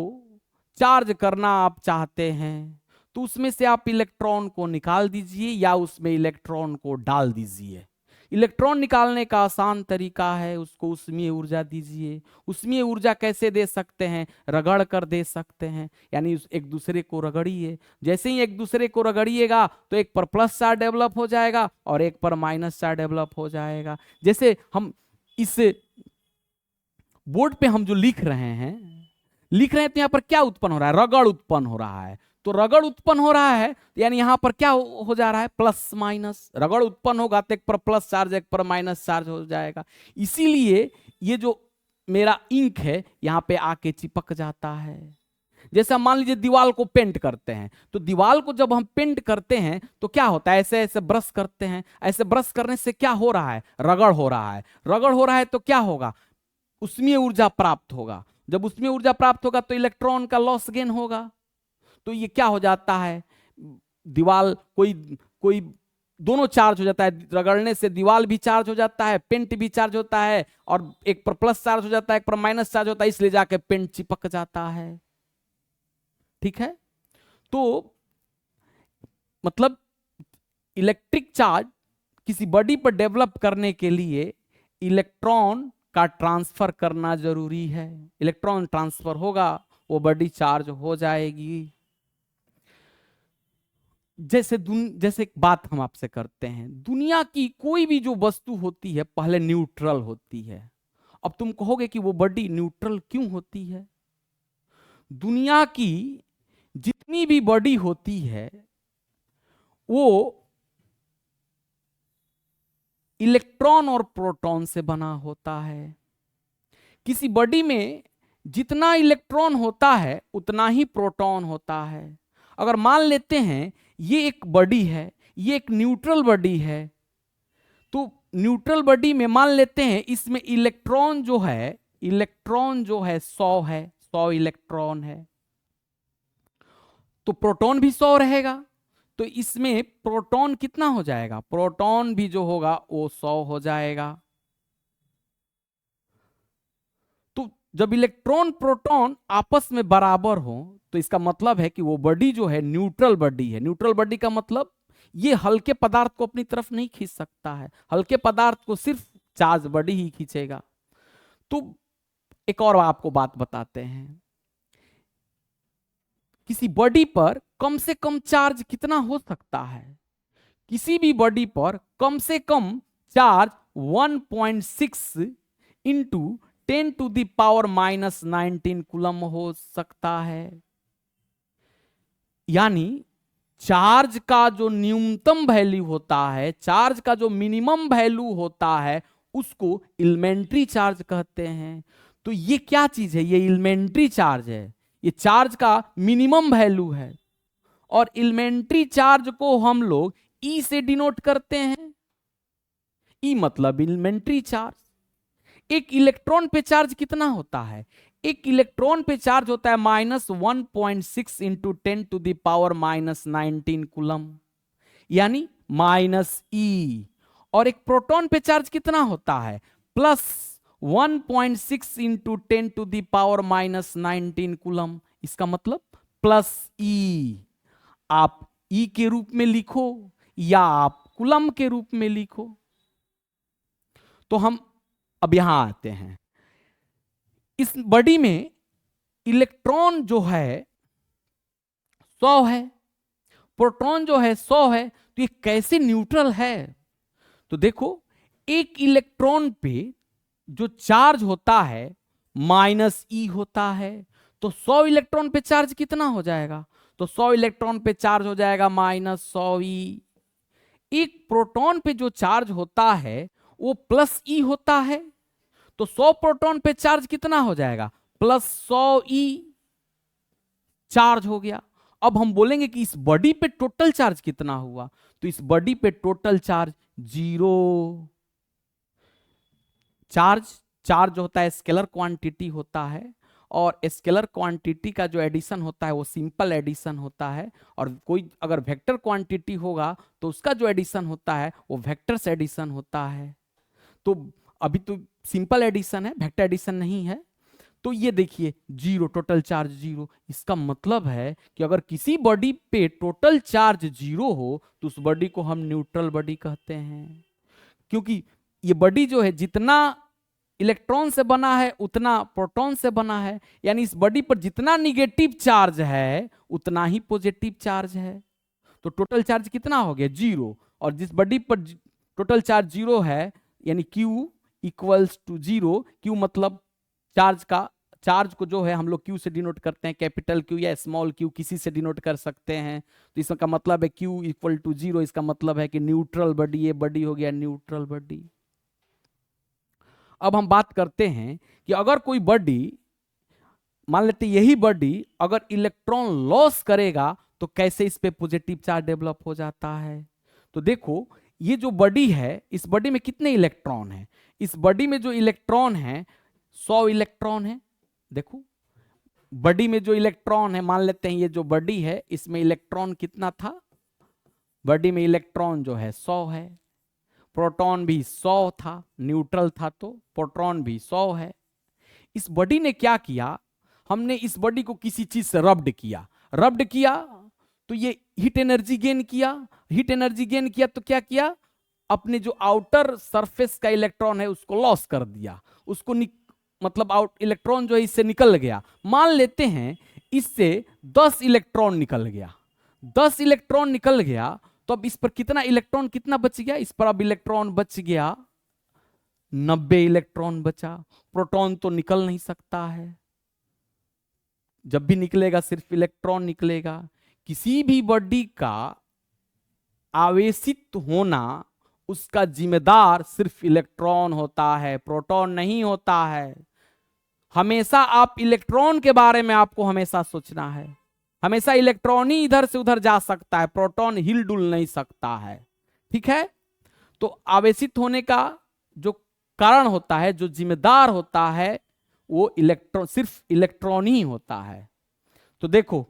चार्ज करना आप चाहते हैं तो उसमें से आप इलेक्ट्रॉन को निकाल दीजिए या उसमें इलेक्ट्रॉन को डाल दीजिए। इलेक्ट्रॉन निकालने का आसान तरीका है, उसको ऊष्मीय ऊर्जा दीजिए। ऊष्मीय ऊर्जा कैसे दे सकते हैं, रगड़ कर दे सकते हैं, यानी एक दूसरे को रगड़िए। जैसे ही एक दूसरे को रगड़िएगा तो एक पर प्लस चार्ज डेवलप हो जाएगा और एक पर माइनस चार्ज डेवलप हो जाएगा। जैसे हम इस बोर्ड पे हम जो लिख रहे हैं तो यहाँ पर क्या उत्पन्न हो रहा है, रगड़ उत्पन्न हो रहा है। तो रगड़ उत्पन्न हो रहा है यानी यहां पर क्या हो जा रहा है, प्लस माइनस। रगड़ उत्पन्न होगा तो एक पर प्लस चार्ज एक पर माइनस चार्ज हो जाएगा। इसीलिए ये जो मेरा इंक है यहां पे आके चिपक जाता है। जैसे हम मान लीजिए दीवार को पेंट करते हैं, तो दीवार को जब हम पेंट करते हैं तो क्या होता है, ऐसे ऐसे ब्रश करते हैं, ऐसे ब्रश करने से क्या हो रहा है, रगड़ हो रहा है। रगड़ हो रहा है तो क्या होगा, उसमें ऊर्जा प्राप्त होगा। जब उसमें ऊर्जा प्राप्त होगा तो इलेक्ट्रॉन का लॉस गेन होगा। तो ये क्या हो जाता है, दीवार कोई कोई दोनों चार्ज हो जाता है, रगड़ने से दीवार भी चार्ज हो जाता है, पेंट भी चार्ज होता है, और एक पर प्लस चार्ज हो जाता है, एक पर माइनस चार्ज होता है, इसलिए जाके पेंट चिपक जाता है। ठीक है, तो मतलब इलेक्ट्रिक चार्ज किसी बॉडी पर डेवलप करने के लिए इलेक्ट्रॉन का ट्रांसफर करना जरूरी है। इलेक्ट्रॉन ट्रांसफर होगा, वो बॉडी चार्ज हो जाएगी। जैसे एक बात हम आपसे करते हैं, दुनिया की कोई भी जो वस्तु होती है पहले न्यूट्रल होती है। अब तुम कहोगे कि वो बॉडी न्यूट्रल क्यों होती है? दुनिया की जितनी भी बॉडी होती है वो इलेक्ट्रॉन और प्रोटॉन से बना होता है। किसी बॉडी में जितना इलेक्ट्रॉन होता है उतना ही प्रोटॉन होता है। अगर मान लेते हैं ये एक बॉडी है, ये एक न्यूट्रल बॉडी है, तो न्यूट्रल बॉडी में मान लेते हैं इसमें इलेक्ट्रॉन जो है 100 है, 100 इलेक्ट्रॉन है, तो प्रोटॉन भी 100 रहेगा। तो इसमें प्रोटॉन कितना हो जाएगा, प्रोटॉन भी जो होगा वो 100 हो जाएगा। तो जब इलेक्ट्रॉन प्रोटॉन आपस में बराबर हो तो इसका मतलब है कि वो बॉडी जो है न्यूट्रल बॉडी है। न्यूट्रल बॉडी का मतलब ये हल्के पदार्थ को अपनी तरफ नहीं खींच सकता है, हल्के पदार्थ को सिर्फ चार्ज बॉडी ही खींचेगा। तो एक और आपको बात बताते हैं, किसी बॉडी पर कम से कम चार्ज कितना हो सकता है? किसी भी बॉडी पर कम से कम charge 1.6 into 10 to the power -19 coulomb हो सकता है। यानी चार्ज का जो न्यूनतम वैल्यू होता है, चार्ज का जो मिनिमम वैल्यू होता है, उसको एलिमेंट्री चार्ज कहते हैं। तो ये क्या चीज है, ये एलिमेंट्री चार्ज है, ये चार्ज का मिनिमम वैल्यू है। और एलिमेंट्री चार्ज को हम लोग ई से डिनोट करते हैं। ई मतलब एलिमेंट्री चार्ज। एक इलेक्ट्रॉन पे चार्ज कितना होता है, एक इलेक्ट्रॉन पे चार्ज होता है -1.6 into 10 to the power -19 coulomb, यानी -E। और एक प्रोटॉन पे चार्ज कितना होता है, +1.6 into 10 to the power -19 coulomb, इसका मतलब +E। आप E के रूप में लिखो या आप कूलम के रूप में लिखो। तो हम अब यहां आते हैं, इस बॉडी में इलेक्ट्रॉन जो है 100 है, प्रोटॉन जो है 100 है, तो ये कैसे न्यूट्रल है? तो देखो, एक इलेक्ट्रॉन पे जो चार्ज होता है -E होता है, तो 100 इलेक्ट्रॉन पे चार्ज कितना हो जाएगा, तो 100 इलेक्ट्रॉन पे चार्ज हो जाएगा -100E। एक प्रोटॉन पे जो चार्ज होता है वो +E होता है, तो 100 प्रोटॉन पे चार्ज कितना हो जाएगा, +100E चार्ज हो गया। अब हम बोलेंगे कि इस बॉडी पे टोटल चार्ज कितना हुआ, तो इस बॉडी पे टोटल चार्ज 0। चार्ज होता है स्केलर क्वांटिटी होता है, और स्केलर क्वांटिटी का जो एडिशन होता है वो सिंपल एडिशन होता है, और कोई अगर वेक्टर क्वांटिटी होगा तो उसका जो एडिशन होता है वो वेक्टर्स एडिशन होता है। तो अभी तो सिंपल एडिशन है, वेक्टर एडिशन नहीं है। तो ये देखिए 0, टोटल चार्ज 0। इसका मतलब है कि अगर किसी बॉडी पे टोटल चार्ज 0 हो तो उस बॉडी को हम न्यूट्रल बॉडी कहते हैं, क्योंकि ये बॉडी जो है जितना इलेक्ट्रॉन से बना है उतना प्रोटॉन से बना है, यानी इस बॉडी पर जितना निगेटिव चार्ज है उतना ही पॉजिटिव चार्ज है। तो टोटल चार्ज कितना हो गया, 0। और जिस बॉडी पर टोटल चार्ज 0 है, यानी Q इक्वल्स टू 0। Q मतलब चार्ज को जो है हम लोग Q से डिनोट करते हैं, कैपिटल Q या स्मॉल q किसी से डिनोट कर सकते हैं। तो इसका मतलब है Q इक्वल टू 0। इसका मतलब है कि न्यूट्रल बॉडी, ये बॉडी हो गया न्यूट्रल बॉडी। अब हम बात करते हैं कि अगर कोई बॉडी मान लेते यही बॉडी अगर इलेक्ट्रॉन लॉस करेगा तो कैसे इस पे पॉजिटिव चार्ज डेवलप हो जाता है। तो देखो ये जो बॉडी है, इस बॉडी में कितने इलेक्ट्रॉन है? इस बॉडी में जो इलेक्ट्रॉन है 100 इलेक्ट्रॉन है। देखो बॉडी में जो इलेक्ट्रॉन है, मान लेते हैं ये जो बॉडी है इसमें इलेक्ट्रॉन कितना था? बॉडी में इलेक्ट्रॉन जो है 100 है, प्रोटॉन भी 100 था, न्यूट्रल था तो प्रोटॉन भी 100 है। इस बॉडी ने क्या किया, हमने इस बॉडी को किसी चीज से रब्ड किया तो ये हीट एनर्जी गेन किया। हीट एनर्जी गेन किया तो क्या किया, अपने जो आउटर सरफेस का इलेक्ट्रॉन है उसको लॉस कर दिया, उसको मतलब आउट इलेक्ट्रॉन जो है इससे निकल गया। मान लेते हैं इससे 10 इलेक्ट्रॉन निकल गया, 10 इलेक्ट्रॉन निकल गया तो अब इस पर कितना इलेक्ट्रॉन कितना बच गया? इस पर अब इलेक्ट्रॉन बच गया 90 इलेक्ट्रॉन बचा। प्रोटॉन तो निकल नहीं सकता है, जब भी निकलेगा सिर्फ इलेक्ट्रॉन निकलेगा। किसी भी बॉडी का आवेशित होना उसका जिम्मेदार सिर्फ इलेक्ट्रॉन होता है, प्रोटॉन नहीं होता है। हमेशा आप इलेक्ट्रॉन के बारे में आपको हमेशा सोचना है, हमेशा इलेक्ट्रॉन ही इधर से उधर जा सकता है, प्रोटॉन हिल डुल नहीं सकता है। ठीक है, तो आवेशित होने का जो कारण होता है, जो जिम्मेदार होता है, वो इलेक्ट्रॉन, सिर्फ इलेक्ट्रॉन ही होता है। तो देखो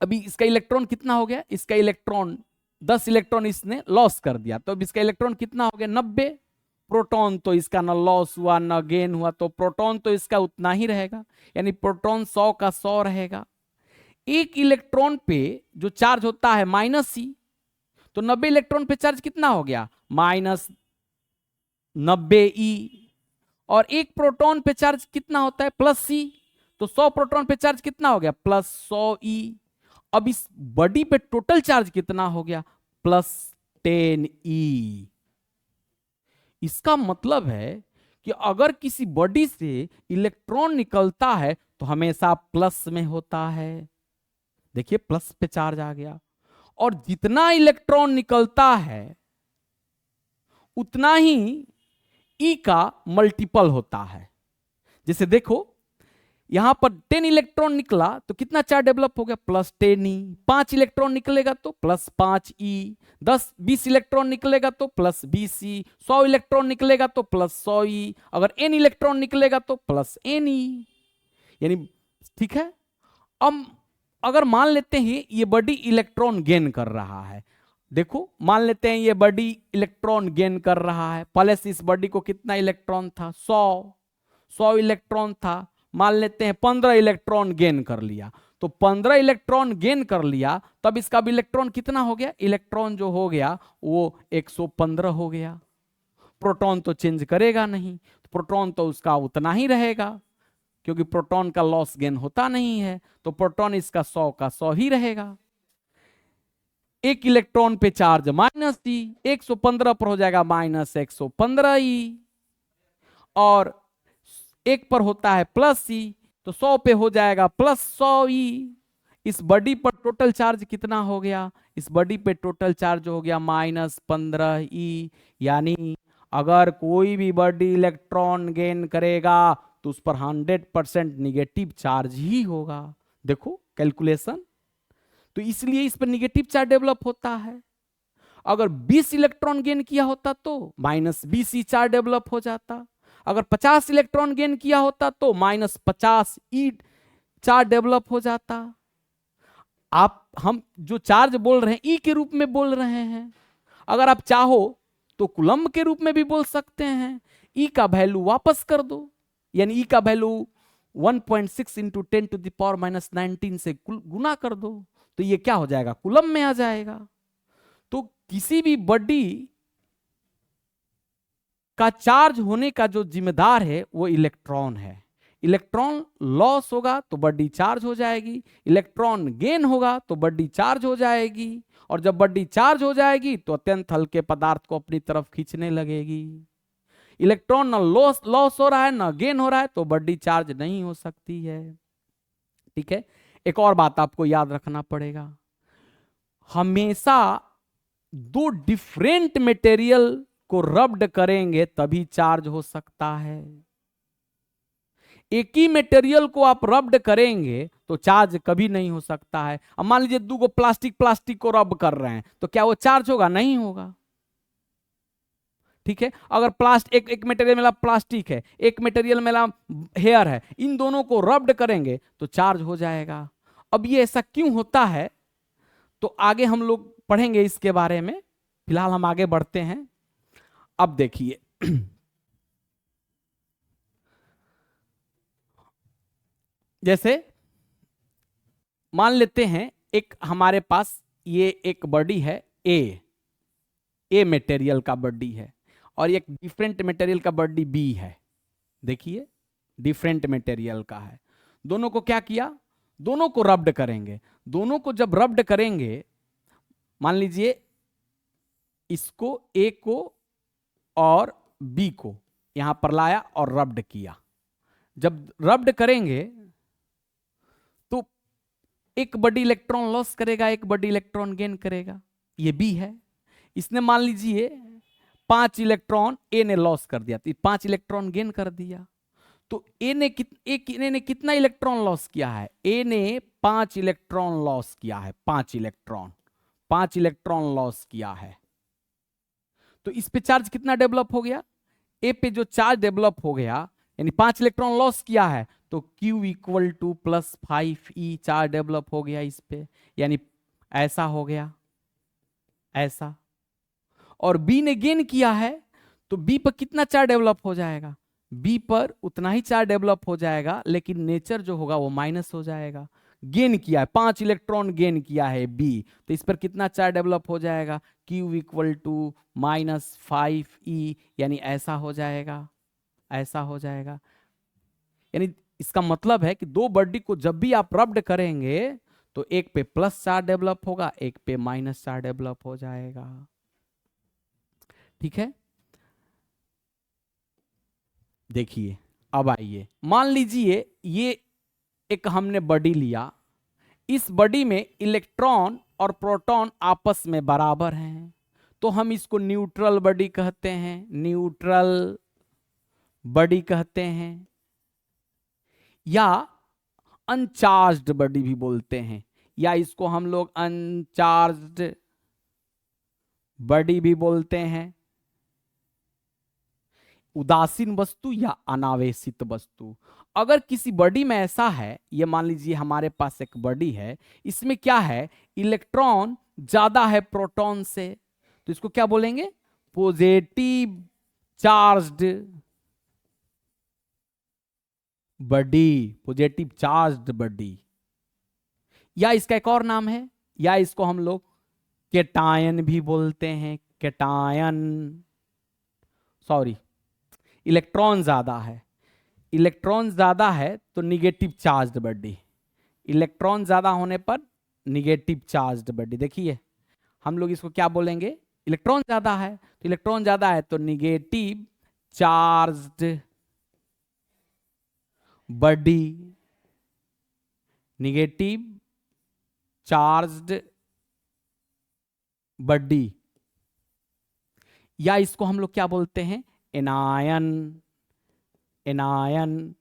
अभी इसका इलेक्ट्रॉन कितना हो गया? इसका इलेक्ट्रॉन 10 इलेक्ट्रॉन इसने लॉस कर दिया, तो अब इसका इलेक्ट्रॉन कितना हो गया? 90। प्रोटॉन तो इसका न लॉस हुआ न गेन हुआ, तो प्रोटॉन तो इसका उतना ही रहेगा, यानी प्रोटॉन 100 का 100 रहेगा। एक इलेक्ट्रॉन पे जो चार्ज होता है -c, तो 90 इलेक्ट्रॉन पे चार्ज कितना हो गया? -90e। और एक प्रोटॉन पे चार्ज कितना होता है? +c, तो 100 प्रोटॉन पे चार्ज कितना हो गया? +100e। अब इस बॉडी पे टोटल चार्ज कितना हो गया? +10e। इसका मतलब है कि अगर किसी बॉडी से इलेक्ट्रॉन निकलता है तो हमेशा प्लस में होता है। देखिए प्लस पे चार्ज आ गया, और जितना इलेक्ट्रॉन निकलता है उतना ही ई का मल्टीपल होता है। जैसे देखो यहां पर 10 इलेक्ट्रॉन निकला तो कितना चार्ज डेवलप हो गया? +10e। 5 इलेक्ट्रॉन निकलेगा तो +5e। 10-20 इलेक्ट्रॉन निकलेगा तो +20e। 100 इलेक्ट्रॉन निकलेगा तो +100e। अगर n इलेक्ट्रॉन निकलेगा तो +ne। यानी ठीक है। अब अगर मान लेते हैं ये बॉडी इलेक्ट्रॉन गेन कर रहा है, देखो मान लेते हैं ये बॉडी इलेक्ट्रॉन गेन कर रहा है। पहले से इस बॉडी को कितना इलेक्ट्रॉन था? 100 इलेक्ट्रॉन था। मान लेते हैं 15 इलेक्ट्रॉन गेन कर लिया, तो 15 इलेक्ट्रॉन गेन कर लिया, तब इसका भी इलेक्ट्रॉन कितना हो गया? इलेक्ट्रॉन जो हो गया वो 115 हो गया। प्रोटॉन तो चेंज करेगा नहीं, प्रोटॉन तो उसका उतना ही रहेगा, क्योंकि प्रोटॉन का लॉस गेन होता नहीं है, तो प्रोटॉन इसका 100 का 100 ही रहेगा। एक इलेक्ट्रॉन पे चार्ज -e, 115 पर हो जाएगा -115e, और एक पर होता है +e, तो 100 पे हो जाएगा +100e। इस बॉडी पर टोटल चार्ज कितना हो गया? इस बॉडी पे टोटल चार्ज हो गया -15e। यानी अगर कोई भी बॉडी इलेक्ट्रॉन गेन करेगा तो उस पर 100% निगेटिव चार्ज ही होगा। देखो कैलकुलेशन, तो इसलिए इस पर निगेटिव चार्ज डेवलप होता है। अगर 20 इलेक्ट्रॉन गेन किया होता तो -20e चार्ज डेवलप हो जाता। अगर 50 इलेक्ट्रॉन गेन किया होता तो -50e चार्ज डेवलप हो जाता। हम जो चार्ज बोल रहे हैं ई के रूप में बोल रहे हैं, अगर आप चाहो तो कुलम्ब के रूप में भी बोल सकते हैं। ई का वैल्यू वापस कर दो, यानी ई का वैल्यू 1.6 × 10⁻19 से गुना कर दो, तो ये क्या हो जाएगा? कुलम्ब में आ जाएगा। तो किसी भी बॉडी का चार्ज होने का जो जिम्मेदार है वो इलेक्ट्रॉन है। इलेक्ट्रॉन लॉस होगा तो बॉडी चार्ज हो जाएगी, इलेक्ट्रॉन गेन होगा तो बॉडी चार्ज हो जाएगी, और जब बॉडी चार्ज हो जाएगी तो अत्यंत हल्के पदार्थ को अपनी तरफ खींचने लगेगी। इलेक्ट्रॉन ना लॉस हो रहा है ना गेन हो रहा है तो बॉडी चार्ज नहीं हो सकती है। ठीक है, एक और बात आपको याद रखना पड़ेगा, हमेशा दो डिफरेंट मटेरियल को रब्ड करेंगे तभी चार्ज हो सकता है। एक ही मटेरियल को आप रब्ड करेंगे तो चार्ज कभी नहीं हो सकता है। अब मान लीजिए दो प्लास्टिक को रब कर रहे हैं तो क्या वो चार्ज होगा? नहीं होगा। ठीक है, अगर एक मटेरियल मेरा प्लास्टिक है, एक मटेरियल मेरा हेयर है, इन दोनों को रब्ड करेंगे तो चार्ज हो जाएगा। अब ये ऐसा क्यों होता है तो आगे हम लोग पढ़ेंगे इसके बारे में, फिलहाल हम आगे बढ़ते हैं। अब देखिए जैसे मान लेते हैं एक हमारे पास ये एक बॉडी है ए मटेरियल का बॉडी है, और एक डिफरेंट मटेरियल का बॉडी बी है। देखिए डिफरेंट मटेरियल का है। दोनों को क्या किया? दोनों को रब्ड करेंगे। दोनों को जब रब्ड करेंगे, मान लीजिए इसको ए को और बी को यहां पर लाया और रब्ड किया। जब रब्ड करेंगे तो एक बॉडी इलेक्ट्रॉन लॉस करेगा, एक बॉडी इलेक्ट्रॉन गेन करेगा। ये बी है, इसने मान लीजिए 5 इलेक्ट्रॉन ए ने लॉस कर दिया, तो 5 इलेक्ट्रॉन गेन कर दिया। तो ए ने कितना इलेक्ट्रॉन लॉस किया है? ए ने 5 इलेक्ट्रॉन लॉस किया है। 5 इलेक्ट्रॉन लॉस किया है। तो इस पे चार्ज कितना डेवलप हो गया? ए पे जो चार्ज डेवलप हो गया, यानी 5 इलेक्ट्रॉन लॉस किया है, तो Q equal to +5E charge develop हो गया इस पे, यानी ऐसा हो गया, ऐसा। और बी ने गेन किया है तो बी पर कितना चार्ज डेवलप हो जाएगा? बी पर उतना ही चार्ज डेवलप हो जाएगा, लेकिन नेचर जो होगा वो माइनस हो जाएगा। गेन किया है, 5 इलेक्ट्रॉन गेन किया है बी, तो इस पर कितना चार्ज डेवलप हो जाएगा? Q इक्वल टू -5E, यानी ऐसा हो जाएगा, ऐसा हो जाएगा। यानी इसका मतलब है कि दो बॉडी को जब भी आप रब्ड करेंगे तो एक पे प्लस चार्ज डेवलप होगा, एक पे माइनस चार्ज डेवलप हो जाएगा। ठीक है, देखिए अब आइए, मान लीजिए ये एक हमने बॉडी लिया, इस बॉडी में इलेक्ट्रॉन और प्रोटॉन आपस में बराबर हैं, तो हम इसको न्यूट्रल बॉडी कहते हैं, न्यूट्रल बॉडी कहते हैं, या अनचार्ज्ड बॉडी भी बोलते हैं, या इसको हम लोग अनचार्ज्ड बॉडी भी बोलते हैं। उदासीन वस्तु या अनावेशित वस्तु। अगर किसी बॉडी में ऐसा है, ये मान लीजिए हमारे पास एक बॉडी है, इसमें क्या है? इलेक्ट्रॉन ज्यादा है प्रोटॉन से, तो इसको क्या बोलेंगे? Positive charged body, positive charged body. या इसका एक और नाम है, या इसको हम लोग केटायन भी बोलते हैं, केटायन। सॉरी, इलेक्ट्रॉन ज्यादा है, इलेक्ट्रॉन ज्यादा है तो निगेटिव चार्ज्ड बॉडी, इलेक्ट्रॉन ज्यादा होने पर निगेटिव चार्ज्ड बॉडी। देखिए हम लोग इसको क्या बोलेंगे? इलेक्ट्रॉन ज्यादा है, तो इलेक्ट्रॉन ज्यादा है तो negative charged body, negative charged body. या इसको हम लोग क्या बोलते हैं? Anion, anion.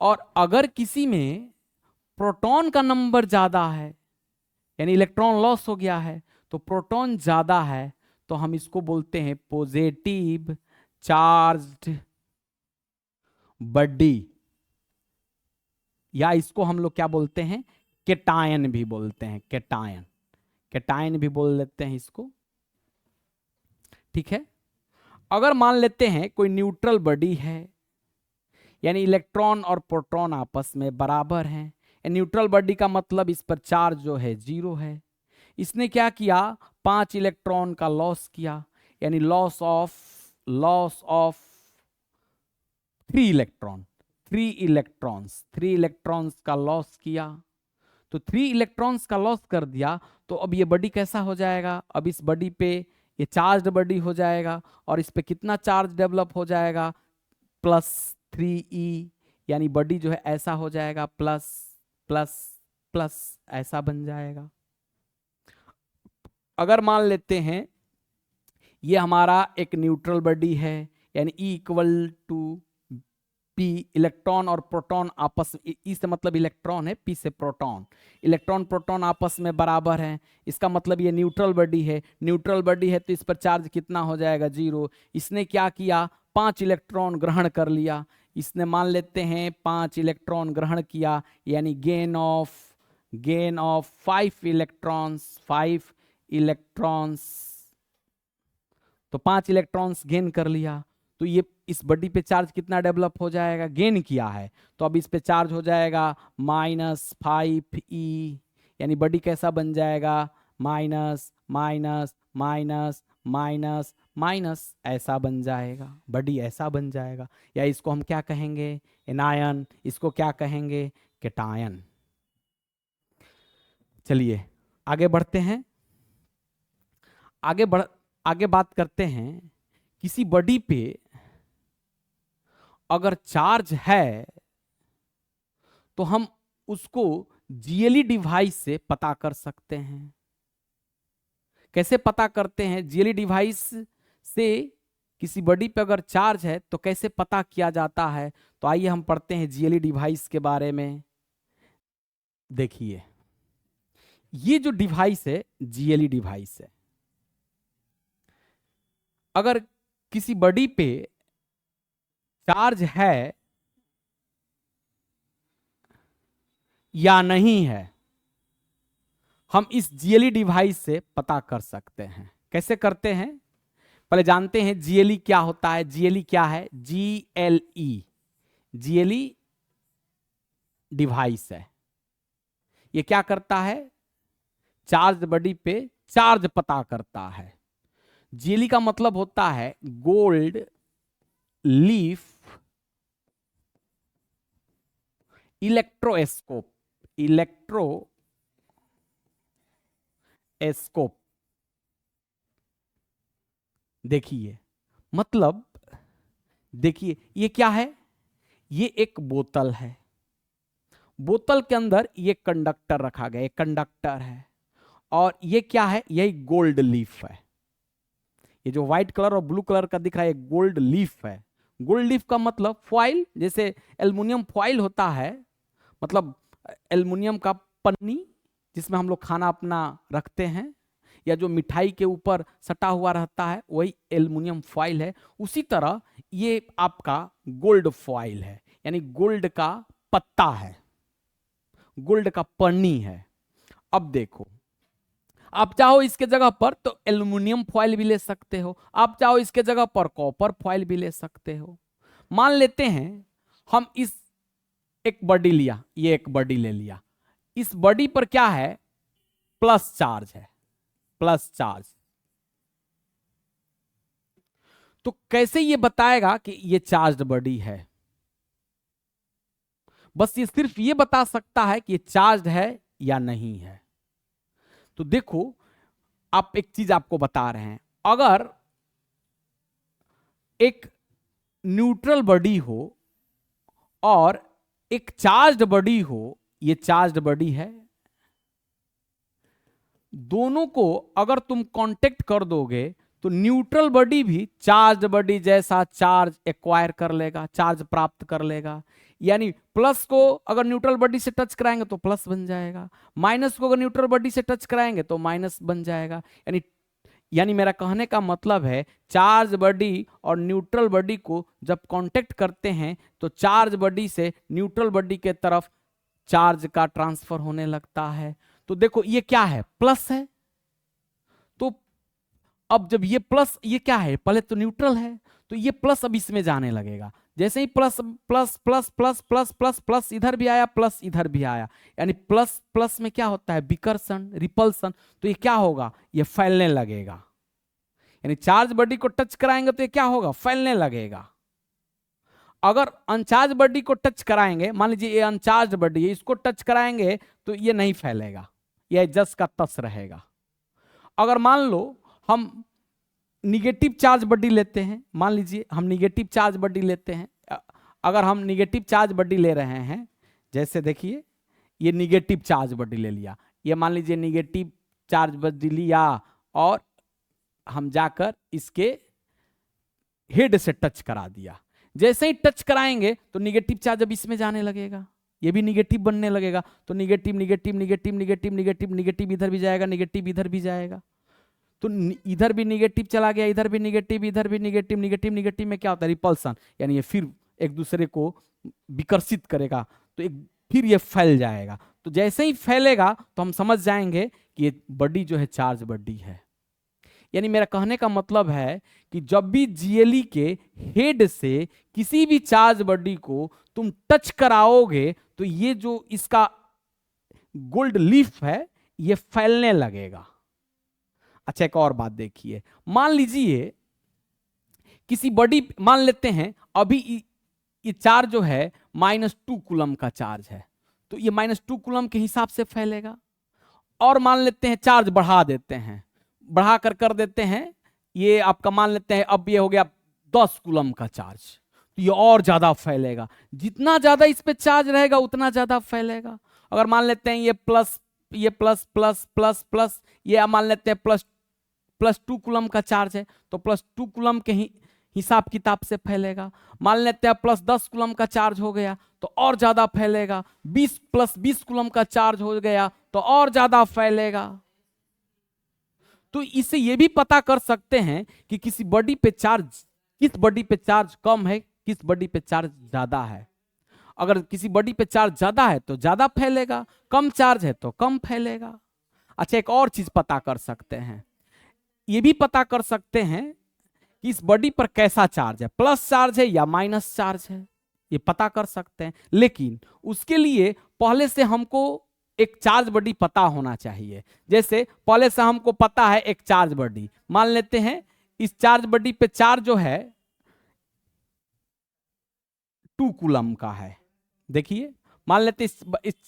और अगर किसी में प्रोटॉन का नंबर ज्यादा है, यानी इलेक्ट्रॉन लॉस हो गया है, तो प्रोटॉन ज्यादा है, तो हम इसको बोलते हैं पॉजिटिव चार्ज्ड बॉडी, या इसको हम लोग क्या बोलते हैं? केटायन भी बोलते हैं, केटायन, केटायन भी बोल लेते हैं इसको। ठीक है, अगर मान लेते हैं कोई न्यूट्रल बॉडी है, यानी इलेक्ट्रॉन और प्रोटॉन आपस में बराबर हैं, न्यूट्रल बॉडी का मतलब इस पर चार्ज जो है 0 है। इसने क्या किया? 5 इलेक्ट्रॉन का लॉस किया, यानी लॉस ऑफ 3 इलेक्ट्रॉन, 3 इलेक्ट्रॉन्स का लॉस किया। तो 3 इलेक्ट्रॉन्स का लॉस कर दिया, तो अब ये बॉडी कैसा हो जाएगा? अब इस बॉडी पे ये चार्ज्ड बॉडी हो जाएगा, और इस पे कितना चार्ज डेवलप हो जाएगा? +3E, यानी बॉडी जो है ऐसा हो जाएगा, प्लस प्लस प्लस, ऐसा बन जाएगा। अगर मान लेते हैं ये हमारा एक न्यूट्रल बॉडी है, यानी E equal to P, electron और प्रोटॉन आपस में, ई से मतलब इलेक्ट्रॉन है, पी से प्रोटॉन, इलेक्ट्रॉन प्रोटॉन आपस में बराबर हैं, इसका मतलब ये न्यूट्रल बॉडी है। न्यूट्रल बॉडी है तो इस पर चार्ज कितना हो जाएगा, 0। इसने क्या किया, 5 इलेक्ट्रॉन ग्रहण कर लिया। इसने मान लेते हैं 5 इलेक्ट्रॉन ग्रहण किया, यानी गेन ऑफ 5 इलेक्ट्रॉन्स, 5 इलेक्ट्रॉन्स, तो 5 इलेक्ट्रॉन्स गेन कर लिया। तो ये इस बॉडी पे चार्ज कितना डेवलप हो जाएगा, गेन किया है, तो अब इस पे चार्ज हो जाएगा -5e, यानी बॉडी कैसा बन जाएगा, minus minus minus minus minus, ऐसा बन जाएगा, बॉडी ऐसा बन जाएगा। या इसको हम क्या कहेंगे, एनायन, इसको क्या कहेंगे, कैटायन। चलिए आगे बढ़ते हैं, आगे बात करते हैं, किसी बॉडी पे अगर चार्ज है तो हम उसको जीएलई डिवाइस से पता कर सकते हैं। कैसे पता करते हैं, जीएलई डिवाइस से किसी बॉडी पे अगर चार्ज है तो कैसे पता किया जाता है, तो आइए हम पढ़ते हैं जीएलई डिवाइस के बारे में। देखिए ये जो डिवाइस है जीएलई डिवाइस है, अगर किसी बॉडी पे चार्ज है या नहीं है, हम इस जीएलई डिवाइस से पता कर सकते हैं। कैसे करते हैं, पहले जानते हैं जीएलई क्या होता है। जीएलई क्या है, जीएलई डिवाइस है, ये क्या करता है, चार्ज बॉडी पे चार्ज पता करता है। जीएलई का मतलब होता है गोल्ड लीफ इलेक्ट्रोस्कोप, इलेक्ट्रोस्कोप। देखिए मतलब, देखिए ये क्या है, ये एक बोतल है, बोतल के अंदर ये कंडक्टर रखा गया, एक कंडक्टर है, और ये क्या है, यही गोल्ड लीफ है। ये जो व्हाइट कलर और ब्लू कलर का दिख रहा है, ये गोल्ड लीफ है। गोल्ड लीफ का मतलब फॉइल, जैसे एल्युमिनियम फॉइल होता है, मतलब एल्युमिनियम का पन्नी जिसमें हम लोग खाना अपना रखते हैं, या जो मिठाई के ऊपर सटा हुआ रहता है, वही एल्युमिनियम फॉइल है। उसी तरह ये आपका गोल्ड फॉइल है, यानी गोल्ड का पत्ता है, गोल्ड का पन्नी है। अब देखो, आप चाहो इसके जगह पर तो एल्युमिनियम फॉइल भी ले सकते हो, आप चाहो इसके जगह पर कॉपर फॉइल भी ले सकते हो। मान लेते हैं हम इस एक बॉडी लिया, ये एक बॉडी ले लिया, इस बॉडी पर क्या है, प्लस चार्ज है, प्लस चार्ज। तो कैसे ये बताएगा कि ये चार्ज्ड बॉडी है, बस ये सिर्फ ये बता सकता है कि ये चार्ज्ड है या नहीं है। तो देखो, आप एक चीज आपको बता रहे हैं, अगर एक न्यूट्रल बॉडी हो और एक चार्ज्ड बॉडी हो, ये चार्ज्ड बॉडी है, दोनों को अगर तुम कांटेक्ट कर दोगे तो न्यूट्रल बॉडी भी चार्ज्ड बॉडी जैसा चार्ज एक्वायर कर लेगा, चार्ज प्राप्त कर लेगा। यानी प्लस को अगर न्यूट्रल बॉडी से टच कराएंगे तो प्लस बन जाएगा, माइनस को अगर न्यूट्रल बॉडी से टच कराएंगे तो माइनस बन जाएगा। यानी मेरा कहने का मतलब है, चार्ज बॉडी और न्यूट्रल बॉडी को जब कांटेक्ट करते हैं तो चार्ज बॉडी से न्यूट्रल बॉडी के तरफ चार्ज का ट्रांसफर होने लगता है। तो देखो ये क्या है, प्लस है, तो अब जब ये प्लस, ये क्या है, पहले तो न्यूट्रल है, तो ये प्लस अब इसमें जाने लगेगा। जैसे ही plus plus plus plus plus plus plus इधर भी आया, प्लस इधर भी आया, यानी प्लस प्लस में क्या होता है, विकर्षण, रिपल्सन, तो ये क्या होगा, ये फैलने लगेगा। यानी चार्ज बॉडी को टच कराएंगे तो ये क्या होगा, फैलने लगेगा। अगर अनचार्ज बॉडी को टच कराएंगे, मान लीजिए ये अनचार्ज बॉडी है, इसको टच कराएंगे तो ये नहीं फैलेगा, ये जस का तस रहेगा। अगर मान लो हम निगेटिव चार्ज बॉडी लेते हैं, मान लीजिए हम निगेटिव चार्ज बॉडी लेते हैं, अगर हम निगेटिव चार्ज बॉडी ले रहे हैं, जैसे देखिए ये निगेटिव चार्ज बॉडी ले लिया, ये मान लीजिए निगेटिव चार्ज बॉडी लिया और हम जाकर इसके हेड से टच करा दिया। जैसे ही टच कराएंगे तो निगेटिव चार्ज अब इसमें जाने लगेगा, ये भी निगेटिव बनने लगेगा, तो negative negative negative negative negative negative इधर भी जाएगा, निगेटिव इधर भी जाएगा, तो इधर भी निगेटिव चला गया, इधर भी निगेटिव, इधर भी निगेटिव, निगेटिव निगेटिव में क्या होता है, रिपल्सन, यानी ये फिर एक दूसरे को विकर्षित करेगा, तो एक फिर ये फैल जाएगा। तो जैसे ही फैलेगा तो हम समझ जाएंगे कि ये बॉडी जो है चार्ज बॉडी है। यानी मेरा कहने का मतलब है कि जब भी जीएलई के हेड से किसी भी चार्ज बॉडी को तुम टच कराओगे तो ये जो इसका गोल्ड लीफ है ये फैलने लगेगा। अच्छा, एक और बात देखिए, मान लीजिए किसी बॉडी, मान लेते हैं अभी ये चार्ज जो है -2 कूलम का चार्ज है, तो ये -2 कूलम के हिसाब से फैलेगा। और मान लेते हैं चार्ज बढ़ा देते हैं, बढ़ा कर देते हैं, ये आपका मान लेते हैं अब ये हो गया 10 कूलम का चार्ज, तो ये और ज्यादा फैलेगा। जितना ज्यादा इस पे चार्ज रहेगा उतना ज्यादा फैलेगा। अगर मान लेते हैं ये प्लस प्लस प्लस, ये मान लेते हैं +2 कूलम का चार्ज है, तो +2 कूलम के हिसाब किताब से फैलेगा। मान लेते हैं +10 कूलम का चार्ज हो गया तो और ज्यादा फैलेगा। 20 कूलम का चार्ज हो गया तो और ज्यादा फैलेगा। तो इससे ये भी पता कर सकते हैं कि किसी बॉडी पे चार्ज, किस बॉडी पे चार्ज कम है, किस बॉडी पे चार्ज ज्यादा है। अगर किसी बॉडी पे चार्ज ज्यादा है तो ज्यादा फैलेगा, कम चार्ज है तो कम फैलेगा। अच्छा, एक और चीज पता कर सकते हैं, ये भी पता कर सकते हैं कि इस बॉडी पर कैसा चार्ज है, प्लस चार्ज है या माइनस चार्ज है, ये पता कर सकते हैं। लेकिन उसके लिए पहले से हमको एक चार्ज बॉडी पता होना चाहिए। जैसे पहले से हमको पता है एक चार्ज बॉडी, मान लेते हैं इस चार्ज बॉडी पे चार्ज जो है 2 कूलम का है। देखिए, मान लेते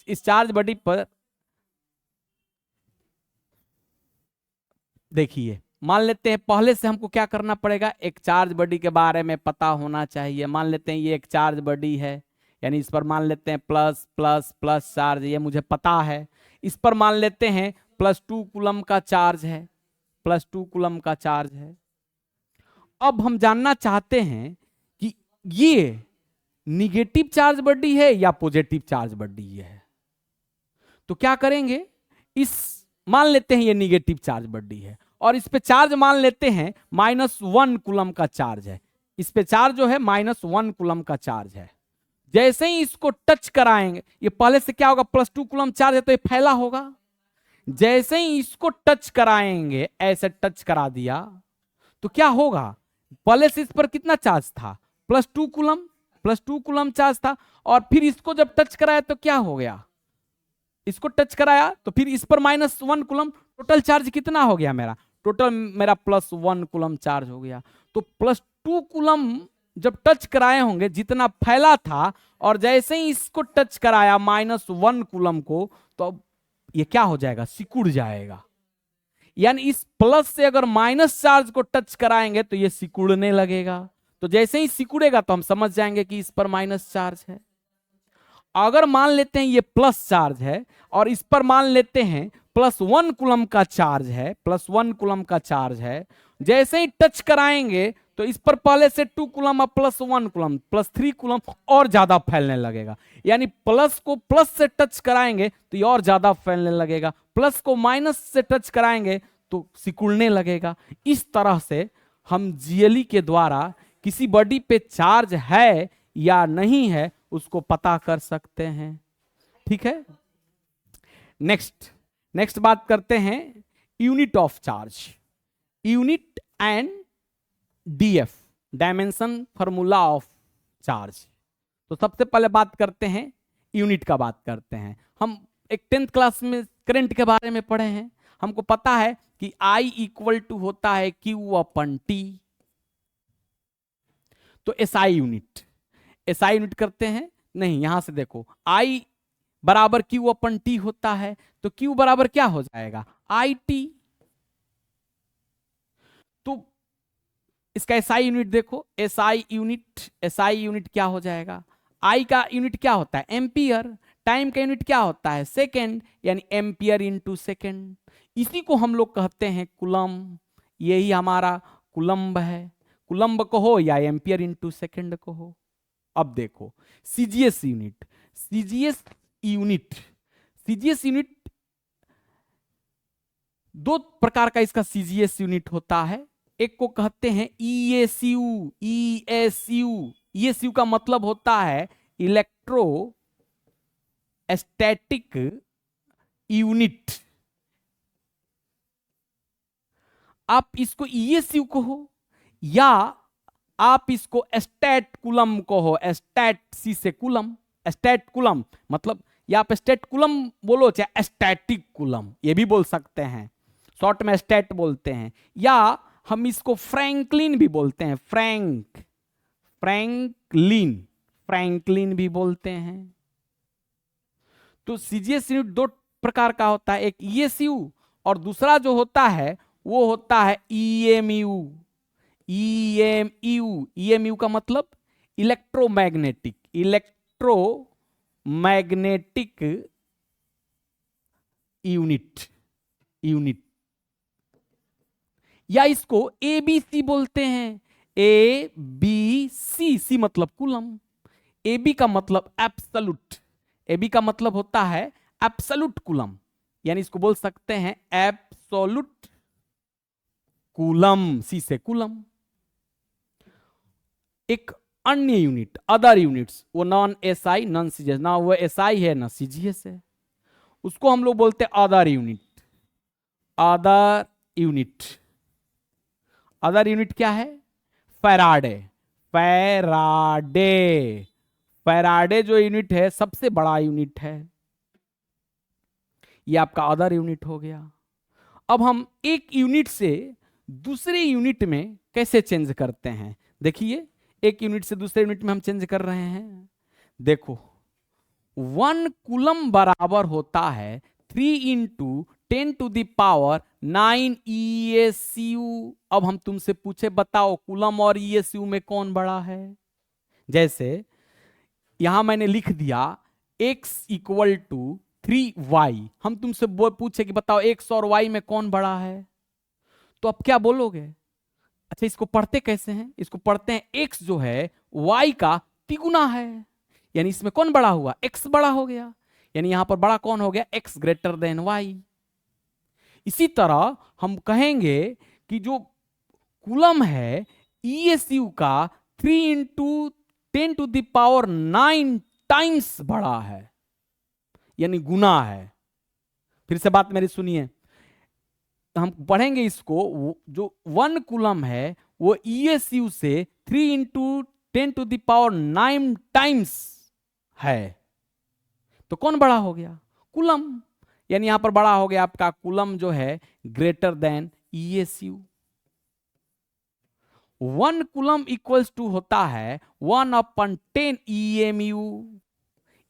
इस चार्ज बॉडी पर, देखिए मान लेते हैं पहले से हमको क्या करना पड़ेगा, एक चार्ज बॉडी के बारे में पता होना चाहिए। मान लेते हैं ये एक चार्ज बॉडी है, यानी इस पर मान लेते हैं प्लस प्लस प्लस चार्ज, ये मुझे पता है। इस पर मान लेते हैं +2 कूलम का चार्ज है, +2 कूलम का चार्ज है। अब हम जानना चाहते हैं कि ये निगेटिव चार्ज बॉडी है या पॉजिटिव चार्ज बॉडी है। तो क्या करेंगे, इस मान लेते हैं ये निगेटिव चार्ज बॉडी है और इस पे चार्ज मान लेते हैं -1 कूलम का चार्ज है। इस पे चार्ज जो है -1 कूलम का चार्ज है। जैसे ही इसको टच कराएंगे, ये पहले से क्या होगा, +2 कूलम चार्ज है तो ये फैला होगा। जैसे ही इसको टच कराएंगे, ऐसे टच करा दिया तो क्या होगा, पहले से इस पर कितना चार्ज था, +2 कूलम चार्ज था, और फिर इसको जब टच कराया तो क्या हो गया, इसको टच कराया तो फिर इस पर -1 कूलम, टोटल चार्ज कितना हो गया मेरा, टोटल मेरा +1 कूलम चार्ज हो गया। तो +2 कूलम जब टच कराए होंगे जितना फैला था, और जैसे ही इसको टच कराया -1 कूलम को, तो अब ये क्या हो जाएगा, सिकुड़ जाएगा। यानी इस प्लस से अगर माइनस चार्ज को टच कराएंगे तो ये सिकुड़ने लगेगा। तो जैसे ही सिकुड़ेगा तो हम समझ जाएंगे कि इस पर माइनस चार्ज है। अगर मान लेते हैं ये प्लस चार्ज है और इस पर मान लेते हैं +1 कूलम का चार्ज है, +1 कूलम का चार्ज है, जैसे ही टच कराएंगे तो इस पर पहले से 2 कूलम और +1 कूलम, +3 कूलम और ज्यादा फैलने लगेगा। यानी प्लस को प्लस से टच कराएंगे तो ये और ज्यादा फैलने लगेगा, प्लस को माइनस से टच कराएंगे तो सिकुड़ने लगेगा। इस तरह से हम जीएलई के द्वारा किसी बॉडी पे चार्ज है या नहीं है उसको पता कर सकते हैं। ठीक है, नेक्स्ट बात करते हैं unit of charge, unit and DF, dimension formula of charge. तो सबसे पहले बात करते हैं यूनिट का, बात करते हैं। हम एक 10th क्लास में करंट के बारे में पढ़े हैं, हमको पता है कि I = होता है Q/T। तो SI यूनिट करते हैं, नहीं यहां से देखो I बराबर Q/T होता है, तो Q बराबर क्या हो जाएगा, IT। तो इसका SI यूनिट देखो, SI यूनिट क्या हो जाएगा, I का यूनिट क्या होता है, एम्पियर, टाइम का यूनिट क्या होता है, सेकेंड, यानी एम्पियर इंटू सेकेंड। इसी को हम लोग कहते हैं कूलम, यही हमारा कूलम्ब है। कूलम्ब कहो या एम्पियर इंटू सेकेंड कहो। अब देखो CGS unit, CGS unit, CGS unit दो प्रकार का इसका सीजीएस यूनिट होता है। एक को कहते हैं ईएसयू, ईएसयू, ईएसयू का मतलब होता है इलेक्ट्रो स्टैटिक यूनिट। आप इसको ईएसयू कहो या आप इसको स्टैट कूलम कहो, स्टैट सी से कूलम, स्टैट कूलम मतलब, या आप स्टैट कूलम बोलो चाहे स्टैटिक कूलम ये भी बोल सकते हैं, शॉर्ट में स्टैट बोलते हैं, या हम इसको फ्रैंकलिन भी बोलते हैं, फ्रैंकलिन भी बोलते हैं। तो सीजीएस यूनिट दो प्रकार का होता है, एक ईएसयू और दूसरा जो होता है वो होता है ईएमयू। ईएमयू का मतलब इलेक्ट्रोमैग्नेटिक यूनिट, या इसको एबीसी बोलते हैं, ए बी सी, सी मतलब कूलम, एबी का मतलब एब्सोल्यूट, एबी का मतलब होता है एब्सोल्यूट कूलम, यानी इसको बोल सकते हैं एब्सोल्यूट कूलम, सी से कूलम। एक अन्य यूनिट, अदर यूनिट्स, वो नॉन एसआई नॉन सीजीएस, ना वो एसआई है ना सीजीएस है, उसको हम लोग बोलते हैं other unit. Other unit, other unit क्या है? फैराडे, फैराडे जो यूनिट है सबसे बड़ा यूनिट है, ये आपका अदर यूनिट हो गया। अब हम एक यूनिट से दूसरे यूनिट में कैसे चेंज करते हैं, देखिए एक यूनिट से दूसरे यूनिट में हम चेंज कर रहे हैं। देखो 1 कूलम बराबर होता है 3 इंटू 10⁻⁹ ESU। अब हम तुमसे पूछे बताओ कूलम और ESU में कौन बड़ा है? जैसे यहां मैंने लिख दिया x = 3y, हम तुमसे पूछे कि बताओ x और y में कौन बड़ा है, तो अब क्या बोलोगे? अच्छा इसको पढ़ते कैसे हैं? इसको पढ़ते हैं x जो है y का तिगुना है, यानी इसमें कौन बड़ा हुआ? x बड़ा हो गया, यानी यहां पर बड़ा कौन हो गया? x > y। इसी तरह हम कहेंगे कि जो कूलम है ESU का 3 × 10⁹ टाइम्स बड़ा है, यानी गुना है। फिर से बात मेरी सुनिए, हम पढ़ेंगे इसको, जो 1 कूलम है वो ESU से 3 × 10⁹ टाइम्स है, तो कौन बड़ा हो गया? कूलम, यानी यहां पर बड़ा हो गया आपका कूलम जो है > ESU। 1 कूलम = होता है 1/10 EMU,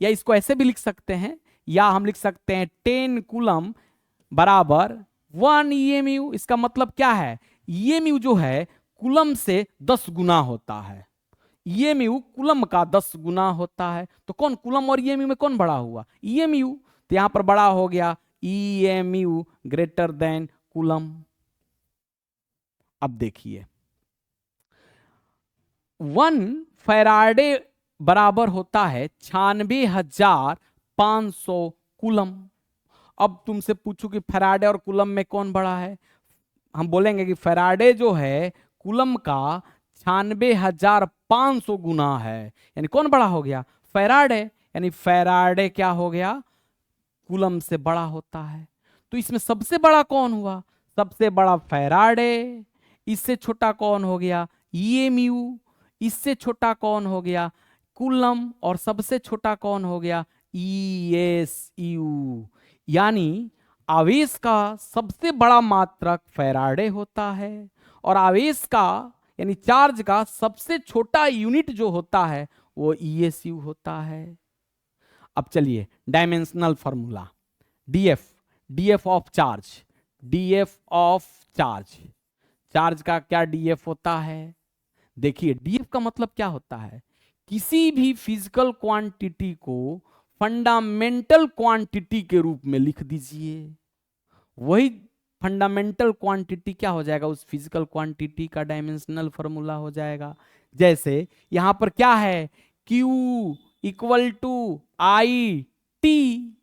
या इसको ऐसे भी लिख सकते हैं, या हम लिख सकते हैं 10 कूलम बराबर 1 EMU। इसका मतलब क्या है? EMU जो है कूलम से 10 गुना होता है, EMU कूलम का 10 गुना होता है, तो कौन कूलम और EMU में कौन बड़ा हुआ? EMU, तो यहां पर बड़ा हो गया EMU > कूलम। अब देखिए 1 फैराडे बराबर होता है 96,500 कूलम। अब तुमसे पूछूं कि फैराडे और कूलम में कौन बड़ा है, हम बोलेंगे कि फैराडे जो है कूलम का 96,500 गुना है, यानी कौन बड़ा हो गया? फैराडे, यानी फैराडे क्या हो गया? कूलम से बड़ा होता है। तो इसमें सबसे बड़ा कौन हुआ? सबसे बड़ा फैराडे, इससे छोटा कौन हो गया? EMU, इससे छोटा कौन हो गया? कूलम, और सबसे छोटा कौन हो गया? ESU। यानी आवेश का सबसे बड़ा मात्रक फैराडे होता है, और आवेश का यानी चार्ज का सबसे छोटा यूनिट जो होता है वो ESU होता है। अब चलिए dimensional formula, DF of charge, charge का क्या डीएफ होता है? देखिए डीएफ का मतलब क्या होता है? किसी भी फिजिकल क्वांटिटी को फंडामेंटल क्वांटिटी के रूप में लिख दीजिए, वही फंडामेंटल क्वांटिटी क्या हो जाएगा, उस फिजिकल क्वांटिटी का डायमेंशनल फॉर्मूला हो जाएगा। जैसे यहां पर क्या है, Q equal to I T,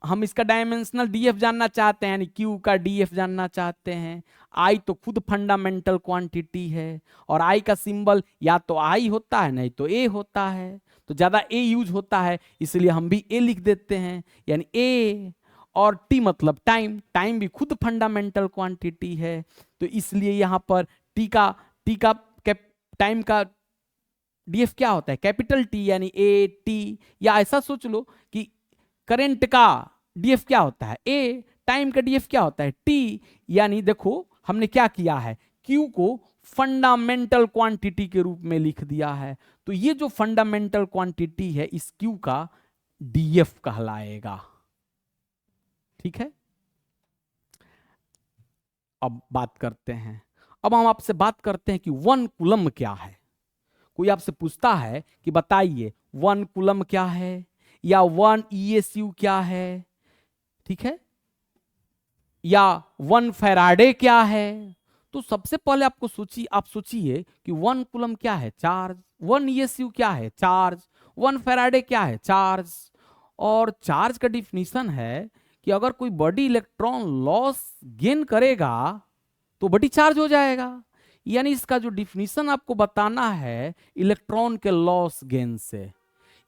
हम इसका डायमेंशनल डीएफ जानना चाहते हैं, यानी क्यू का डीएफ जानना चाहते हैं। आई तो खुद फंडामेंटल क्वांटिटी है, और आई का सिंबल या तो आई होता है नहीं तो ए होता है, तो ज्यादा ए यूज होता है, इसलिए हम भी ए लिख देते हैं, यानी ए। और टी मतलब टाइम, टाइम भी खुद फंडामेंटल क्वांटिटी है, तो इसलिए यहां पर टी का टाइम का डीएफ क्या होता है, कैपिटल टी, यानी ए टी। या ऐसा सोच लो कि करंट का डीएफ क्या होता है, ए, टाइम का डीएफ क्या होता है, टी। यानी देखो हमने क्या किया है, क्यू को फंडामेंटल क्वांटिटी के रूप में लिख दिया है, तो ये जो फंडामेंटल क्वांटिटी है इस क्यू का डीएफ कहलाएगा। ठीक है, अब बात करते हैं, अब हम आपसे बात करते हैं कि 1 कूलम क्या है। कोई आपसे पूछता है कि बताइए 1 कूलम क्या है, या 1 ESU क्या है, ठीक है, या 1 फैराडे क्या है, तो सबसे पहले आपको आप सोचिए कि 1 कूलम क्या है, चार्ज, 1 ESU क्या है, चार्ज, 1 फैराडे क्या है, चार्ज। और चार्ज का डिफिनीशन है कि अगर कोई बॉडी इलेक्ट्रॉन लॉस गेन करेगा तो बॉडी चार्ज हो जाएगा। यानी इसका जो डिफिनीशन आपको बताना है इलेक्ट्रॉन के लॉस गेन से,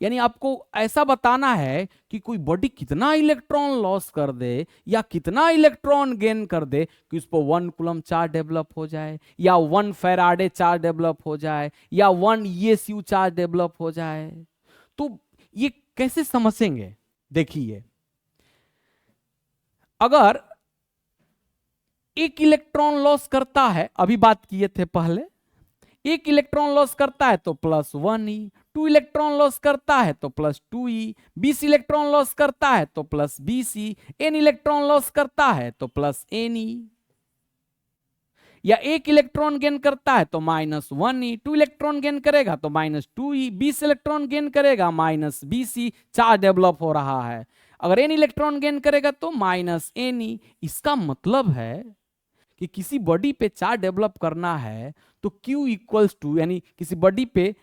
यानी आपको ऐसा बताना है कि कोई बॉडी कितना इलेक्ट्रॉन लॉस कर दे या कितना इलेक्ट्रॉन गेन कर दे कि उस पर 1 कूलम चार्ज डेवलप हो जाए, या 1 फैराडे चार्ज डेवलप हो जाए, या 1 ESU चार्ज डेवलप हो जाए। तो ये कैसे समझेंगे, देखिए, अगर एक इलेक्ट्रॉन लॉस करता है, अभी बात किए थे पहले, एक इलेक्ट्रॉन लॉस करता है तो +1e, 2 इलेक्ट्रॉन लॉस करता है तो +2e, 20 इलेक्ट्रॉन लॉस करता है तो +20e, n इलेक्ट्रॉन लॉस करता है तो +ne, या एक इलेक्ट्रॉन गेन करता है तो -1e, 2 इलेक्ट्रॉन गेन करेगा तो -2e, 20 इलेक्ट्रॉन गेन करेगा -20e, चार्ज डेवलप हो रहा है। अगर n इलेक्ट्रॉन गेन करेगा तो -ne। इसका मतलब है कि किसी बॉडी पे चार्ज डेवलप करना है तो Q इक्वल्स टू, यानी किसी बॉडी पे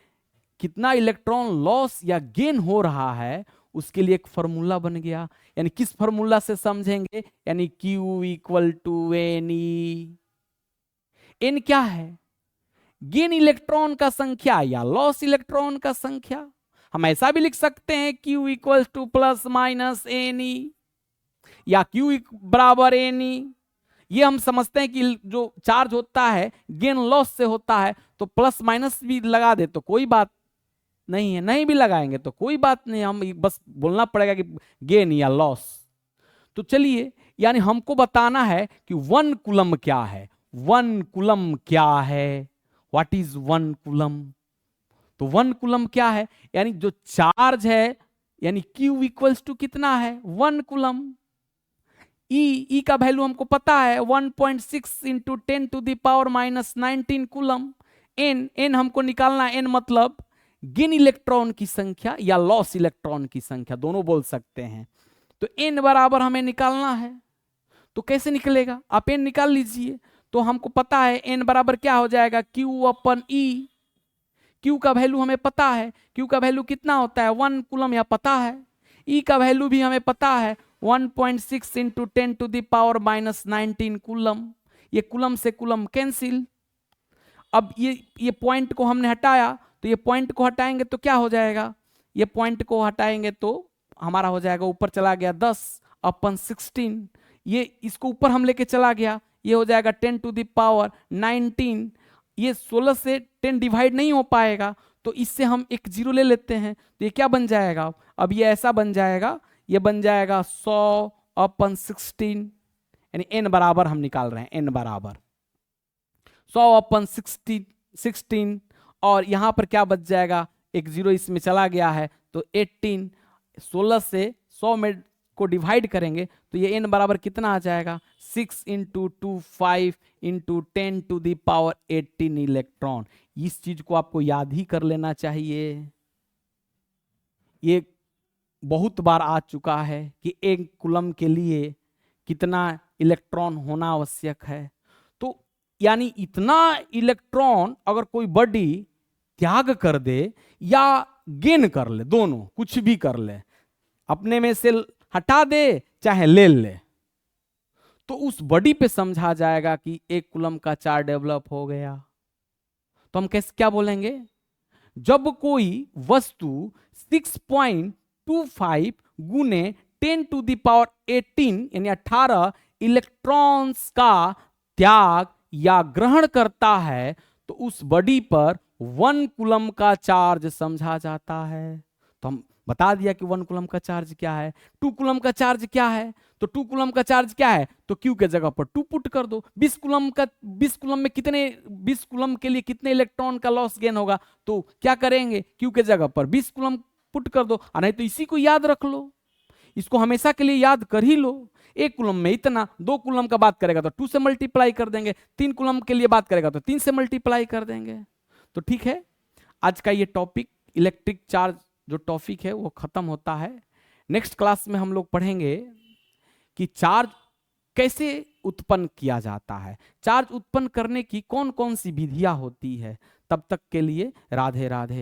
कितना इलेक्ट्रॉन लॉस या गेन हो रहा है उसके लिए एक फॉर्मूला बन गया। यानी किस फॉर्मूला से समझेंगे, यानी Q equal to NE। N क्या है, गेन इलेक्ट्रॉन का संख्या या लॉस इलेक्ट्रॉन का संख्या। हम ऐसा भी लिख सकते हैं Q इक्वल टू +- NE, या Q बराबर NE। ये हम समझते हैं कि जो चार्ज होता है गेन लॉस से होता है, तो प्लस माइनस भी लगा दे तो कोई बात नहीं है, नहीं भी लगाएंगे तो कोई बात नहीं, हम बस बोलना पड़ेगा कि गेन या लॉस। तो चलिए, यानी हमको बताना है कि 1 कूलम क्या है, 1 कूलम क्या है, व्हाट इज 1 कूलम। तो 1 कूलम क्या है, यानी जो चार्ज है, यानी Q इक्वल्स टू कितना है, 1 कूलम। ई का वैल्यू हमको पता है 1.6 इंटू 10⁻⁻19 कूलम। एन हमको निकालना, एन मतलब गेन इलेक्ट्रॉन की संख्या या लॉस इलेक्ट्रॉन की संख्या, दोनों बोल सकते हैं। तो एन बराबर हमें निकालना है, तो कैसे निकलेगा, आप एन निकाल लीजिए। तो हमको पता है एन बराबर क्या हो जाएगा, Q/E। Q का वैल्यू हमें पता है, Q का वैल्यू कितना होता है 1 कूलम, या पता है। E का वैल्यू भी हमें पता है 1.6 इंटू 10⁻⁻19 कूलम। ये कूलम से कूलम कैंसिल। अब ये पॉइंट को हमने हटाया, तो ये पॉइंट को हटाएंगे तो क्या हो जाएगा, ये पॉइंट को हटाएंगे तो हमारा हो जाएगा, ऊपर चला गया 10/16, ये इसको ऊपर हम लेके चला गया, ये हो जाएगा 10⁻19। ये 16 से 10 डिवाइड नहीं हो पाएगा, तो इससे हम एक 0 ले लेते हैं, तो ये क्या बन जाएगा, अब ये ऐसा बन जाएगा, ये बन जाएगा 100/16, यानी n बराबर हम निकाल रहे हैं, n बराबर 100/16, और यहां पर क्या बच जाएगा, एक 0 इसमें चला गया है, तो 18, 16 से 100 में को डिवाइड करेंगे तो ये n बराबर कितना आ जाएगा, 6 इंटू 2 5 इंटू 10⁻18 इलेक्ट्रॉन। इस चीज को आपको याद ही कर लेना चाहिए, ये बहुत बार आ चुका है कि 1 कूलम के लिए कितना इलेक्ट्रॉन होना आवश्यक है। तो यानी इतना इलेक्ट्रॉन अगर कोई बॉडी त्याग कर दे या गेन कर ले, दोनों कुछ भी कर ले, अपने में से हटा दे चाहे ले ले, तो उस बॉडी पे समझा जाएगा कि 1 कूलम का चार्ज डेवलप हो गया। तो हम कैसे क्या बोलेंगे, जब कोई वस्तु 6.25 गुने 10⁻18 यानी 18 इलेक्ट्रॉन्स का त्याग या ग्रहण करता है तो उस बॉडी पर 1 कूलम का चार्ज समझा जाता है। तो हम बता दिया कि 1 कूलम का चार्ज क्या है। 2 कूलम का चार्ज क्या है, तो 2 कूलम का चार्ज क्या है, तो Q के जगह पर 2 पुट कर दो। 20 कूलम में कितने, 20 कूलम के लिए कितने इलेक्ट्रॉन का लॉस गेन होगा, तो क्या करेंगे, Q के जगह पर 20 कूलम पुट कर दो। नहीं तो इसी को याद रख लो, इसको हमेशा के लिए याद कर ही लो। 1 कूलम में इतना, 2 कूलम का बात करेगा तो 2 से मल्टीप्लाई कर देंगे, 3 कूलम के लिए बात करेगा तो 3 से मल्टीप्लाई कर देंगे। तो ठीक है, आज का ये टॉपिक इलेक्ट्रिक चार्ज जो टॉपिक है वो खत्म होता है। नेक्स्ट क्लास में हम लोग पढ़ेंगे कि चार्ज कैसे उत्पन्न किया जाता है, चार्ज उत्पन्न करने की कौन कौन सी विधियां होती है। तब तक के लिए राधे राधे।